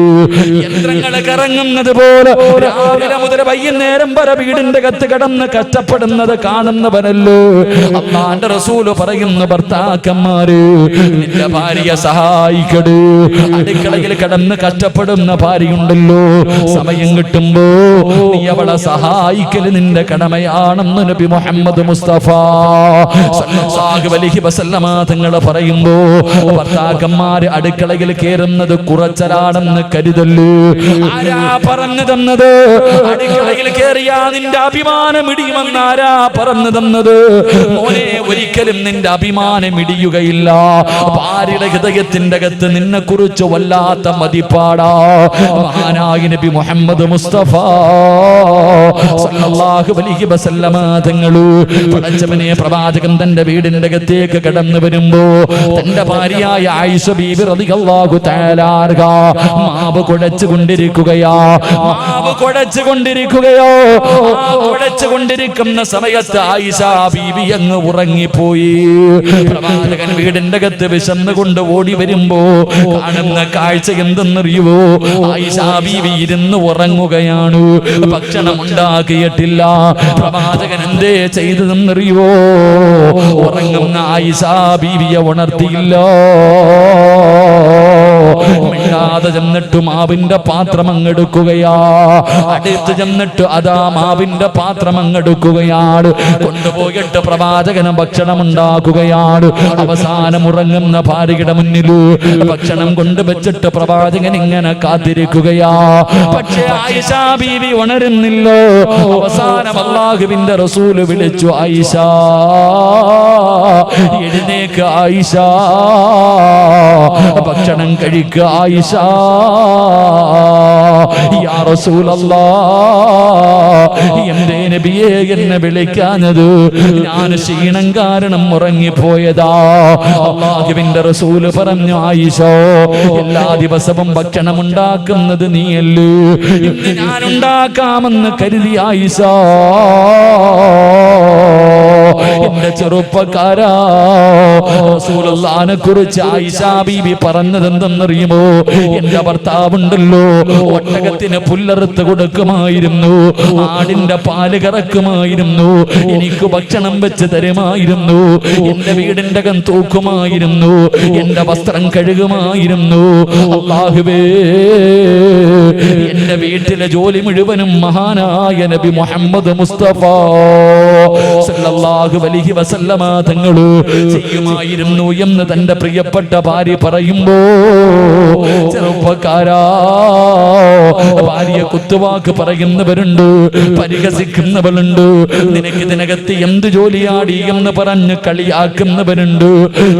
യന്ത്രങ്ങൾ കറങ്ങുന്നത് പോലെ രാവിലെ മുതൽ വൈകുന്നേരം വരെ വീടിന്റെ അകത്ത് കിടന്ന് കഷ്ടപ്പെടുന്നത് കാണുന്നവനല്ലോ. അല്ലാഹുവിന്റെ റസൂല് പറയുന്നു, ഭർത്താക്കന്മാര് നിന്റെ ഭാര്യയെ സഹായിക്കട്. അടുക്കളയിൽ കിടന്ന് കഷ്ടപ്പെടുന്ന ഭാര്യയുണ്ടല്ലോ, സമയം കിട്ടുമ്പോ നീ അവളെ സഹായിക്കല് നിന്റെ കടമയാണെന്ന് നബി മുഹമ്മദ് മുസ്തഫ സല്ലല്ലാഹു അലൈഹി വസല്ലമ തങ്ങൾ പറയുമ്പോ ഭർത്താക്കന്മാര് അടുക്കളയിൽ കയറുന്നത് കുറച്ചലാണെന്ന് കരുതല്ലോ. ആരാ പറഞ്ഞു തന്നത്? അടുക്കളയിൽ കയറിയാ നിന്റെ അഭിമാനം ഇടിയുമെന്ന് ആരാ പറഞ്ഞു തന്നത്? മോനെ, ഒരിക്കലും നിന്റെ അഭിമാനം ഇടിയുകയില്ല. ഭാര്യയുടെ ഹൃദയത്തിന്റെ അകത്ത് നിന്നെ കുറിച്ച് വല്ലാത്ത മതിപ്പാടാ. മഹാനായ നബി മുഹമ്മദ് മുസ്തഫ സല്ലല്ലാഹു അലൈഹി വസല്ലമ തങ്ങള് പടച്ചവനെ പ്രവാചകൻ തന്റെ വീടിന്റെ അകത്തേക്ക് കടന്നു വരുമ്പോ തന്റെ ഭാര്യയായ ആയിഷ ബീബി റളിയല്ലാഹു തആല അൻഹ മാവ് കുഴച്ചുകൊണ്ടിരിക്കുകയാ. കുഴച്ചുകൊണ്ടിരിക്കുന്ന സമയത്ത് ആയിഷ ബീബി അങ്ങ് ഉറങ്ങിപ്പോയി. പ്രവാചകൻ വീടിന്റെ അകത്ത് വിശന്നുകൊണ്ട് ഓടി വരുമ്പോ കാണുന്ന കാഴ്ച എന്തെന്നറിയുവോ? ആയിഷ ബീവി ഇരുന്ന് ഉറങ്ങുകയാണ്, ഭക്ഷണം ഉണ്ടാക്കിയിട്ടില്ല. പ്രവാചകൻ എന്തേ ചെയ്തതെന്നറിയുവോ? ഉറങ്ങുന്ന ആയിഷ ബീവിയെ ഉണർത്തിയില്ല. മിണ്ടാതെ ചെന്നിട്ട് മാവിന്റെ പാത്രം അങ്ങെടുക്കുകയാ. അടുത്ത് ചെന്നിട്ട് അതാ മാവിന്റെ പാത്രം അങ്ങെടുക്കുകയാണ്. കൊണ്ടുപോയിട്ട് പ്രവാചകന് ഭക്ഷണം ഉണ്ടാക്കുകയാണ്. അവസാനം ഉറങ്ങുന്ന ഭാര്യയുടെ മുന്നിൽ ഭക്ഷണം കൊണ്ടുവച്ചിട്ട് പ്രവാചകൻ ഇങ്ങനെ കാത്തിരിക്കുകയാ. പക്ഷേ ആയിഷ ബീവി ഉണരുന്നില്ല. അവസാനം അല്ലാഹുവിന്റെ റസൂല് വിളിച്ചു, ആയിഷ എഴുന്നേക്ക്, ആയിഷ ഭക്ഷണം കഴിക്കുക, ആയിഷ. യാ റസൂലല്ലാഹ്, എന്തേ നബിയേ എന്നെ വിളിക്കാഞ്ഞത്? ഞാൻ ക്ഷീണം കാരണം ഉറങ്ങിപ്പോയതാ. അല്ലാഹുവിന്റെ റസൂല് പറഞ്ഞു, ആയിഷ എല്ലാ ദിവസവും ഭക്ഷണം ഉണ്ടാക്കുന്നത് നീയല്ലേ, ഇന്ന് ഞാൻ ഉണ്ടാക്കാമെന്ന് കരുതി ആയിഷ. എന്റെ ചെറുപ്പക്കാരാ, റസൂലുള്ളാഹിനെ കുറിച്ച് ആയിഷ ബീബി പറഞ്ഞത് എന്തെന്നറിയുമോ? എന്റെ ഭർത്താവുണ്ടല്ലോ, ഒട്ടകത്തിന് പുല്ലറുത്ത് കൊടുക്കുമായിരുന്നു, ആടിന്റെ പാല് കറക്കുമായിരുന്നു, എനിക്ക് ഭക്ഷണം വെച്ച് തരുമായിരുന്നു, എന്റെ വീടിന്റെ അകം തൂക്കുമായിരുന്നു, എന്റെ വസ്ത്രം കഴുകുമായിരുന്നു. അല്ലാഹുവേ, എന്റെ വീട്ടിലെ ജോലി മുഴുവനും മഹാനായ നബി മുഹമ്മദ് മുസ്തഫ സല്ലല്ലാഹു അലൈഹി വസല്ലമ തങ്ങള് ചെയ്യുമായിരുന്നു എന്ന് തന്റെ പ്രിയപ്പെട്ട ഭാര്യ പറയുമ്പോ, ചെറുപ്പക്കാരാ, ഭാര്യ കുത്തുവാക്ക് പറയുന്നവരുണ്ട്, പരിഹസിക്കുന്നവരുണ്ട്, നിനക്ക് ഇതിനകത്ത് എന്ത് ജോലിയാടി എന്ന് പറഞ്ഞ് കളിയാക്കുന്നവരുണ്ട്.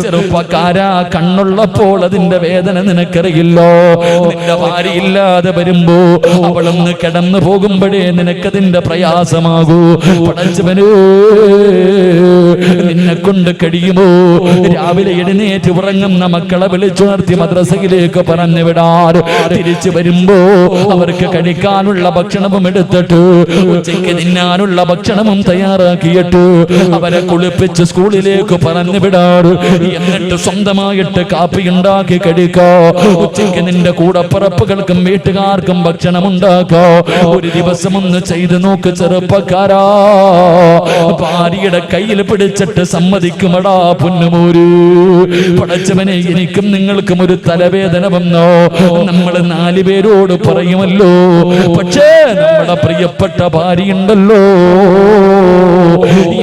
ചെറുപ്പക്കാരാ, കണ്ണുള്ളപ്പോൾ അതിന്റെ വേദന നിനക്കറിയില്ലോ. നിന്റെ ഭാര്യ ഇല്ലാതെ വരുമ്പോ അവളൊന്ന് കിടന്നു പോകുമ്പോഴേ നിനക്കതിന്റെ പ്രയാസമാകൂ. പടച്ചവനേ, നിന്നെ കൊണ്ട് കഴിയുമോ രാവിലെ എഴുന്നേറ്റ് ഉറങ്ങുന്ന മക്കളെ വിളിച്ചുണർത്തി മദ്രസയിലേക്ക് പറഞ്ഞു വിടാൻ? തിരിച്ചു വരുമ്പോ അവർക്ക് കഴിക്കാനുള്ള ഭക്ഷണവും എടുത്തിട്ട് ഉച്ചയ്ക്ക് തിന്നാനുള്ള ഭക്ഷണവും തയ്യാറാക്കിയിട്ട് അവരെ കുളിപ്പിച്ച് സ്കൂളിലേക്ക് പറഞ്ഞു വിടാറ്. എന്നിട്ട് സ്വന്തമായിട്ട് കാപ്പി ഉണ്ടാക്കി കഴിക്കോ. ഉച്ചയ്ക്ക് നിന്റെ കൂടപ്പിറപ്പുകൾക്കും വീട്ടുകാർക്കും ഭക്ഷണം ഉണ്ടാക്കോ. ഒരു ദിവസം ഒന്ന് ചെയ്തു നോക്ക് ചെറുപ്പക്കാരാ. ഭാര്യയുടെ കയ്യിൽ പിടിച്ചിട്ട് ചോദിച്ചിട്ട് സമ്മതിക്കുമടാ പൊന്നുമോര്. പടച്ചവനെ, എനിക്കും നിങ്ങൾക്കും ഒരു തലവേദന വന്നോ, നമ്മൾ 4 പേരോട് പറയുമല്ലോ, പക്ഷേ നമ്മുടെ പ്രിയപ്പെട്ട ഭാര്യയുണ്ടല്ലോ,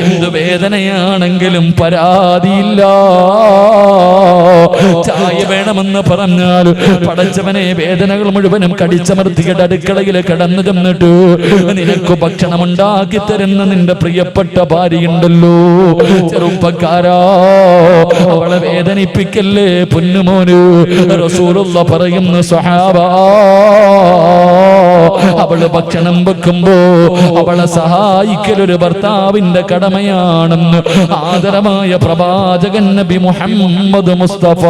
എന്ത് വേദനയാണെങ്കിലും പരാതിയില്ല. ചായ വേണമെന്ന് പറഞ്ഞാൽ പടച്ചവനെ വേദനകൾ മുഴുവനും കടിച്ചമർത്തിയുടെ അടുക്കളയിൽ കിടന്നു ചെന്നിട്ട് നിനക്ക് ഭക്ഷണം ഉണ്ടാക്കി തരുന്ന നിന്റെ പ്രിയപ്പെട്ട ഭാര്യയുണ്ടല്ലോ. ചെറുപ്പക്കാരാ, അവളെ വേദനിപ്പിക്കല്ലേ പൊന്നുമോന്. റസൂലുള്ള പറയുന്നു, സ്വഹാബാ, അവള് ഭക്ഷണം വെക്കുമ്പോ അവളെ സഹായിക്കൽ ഒരു ഭർത്താവിന്റെ കടമയാണെന്ന് ആദരമായ പ്രവാചകൻ നബി മുഹമ്മദ് മുസ്തഫ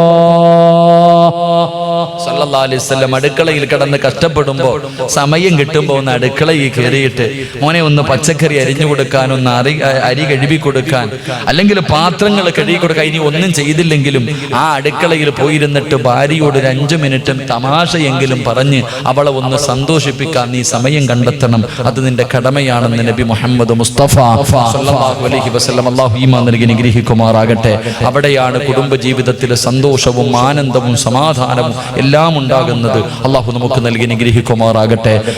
സല്ലല്ലാഹു അലൈഹി വസല്ലം അടുക്കളയിൽ കിടന്ന് കഷ്ടപ്പെടുമ്പോ സമയം കിട്ടുമ്പോ ഒന്ന് അടുക്കളയിൽ കയറിയിട്ട് മോനെ ഒന്ന് പച്ചക്കറി അരിഞ്ഞു കൊടുക്കാൻ, ഒന്ന് അരി കഴുകി കൊടുക്കാൻ, അല്ലെങ്കിൽ പാത്രങ്ങൾ കഴുകി കൊടുക്കാൻ, ഇനി ഒന്നും ചെയ്തില്ലെങ്കിലും ആ അടുക്കളയിൽ പോയിരുന്നിട്ട് ഭാര്യയോട് ഒരു 5 മിനിറ്റും തമാശയെങ്കിലും പറഞ്ഞ് അവളെ ഒന്ന് സന്തോഷിപ്പിക്കാൻ നീ സമയം കണ്ടെത്തണം. അത് നിന്റെ കടമയാണെന്ന് നബി മുഹമ്മദ് മുസ്തഫ സല്ലല്ലാഹു അലൈഹി വസല്ലം അല്ലാഹു ഈമാൻ നൽകി അനുഗ്രഹിക്കുമാറാകട്ടെ. അവിടെയാണ് കുടുംബ ജീവിതത്തിലെ സന്തോഷവും ആനന്ദവും സമാധാനവും എല്ലാം ഉണ്ടാകുന്നത്. അല്ലാഹു നമുക്ക് നൽകി അനുഗ്രഹിക്കുമാറാകട്ടെ.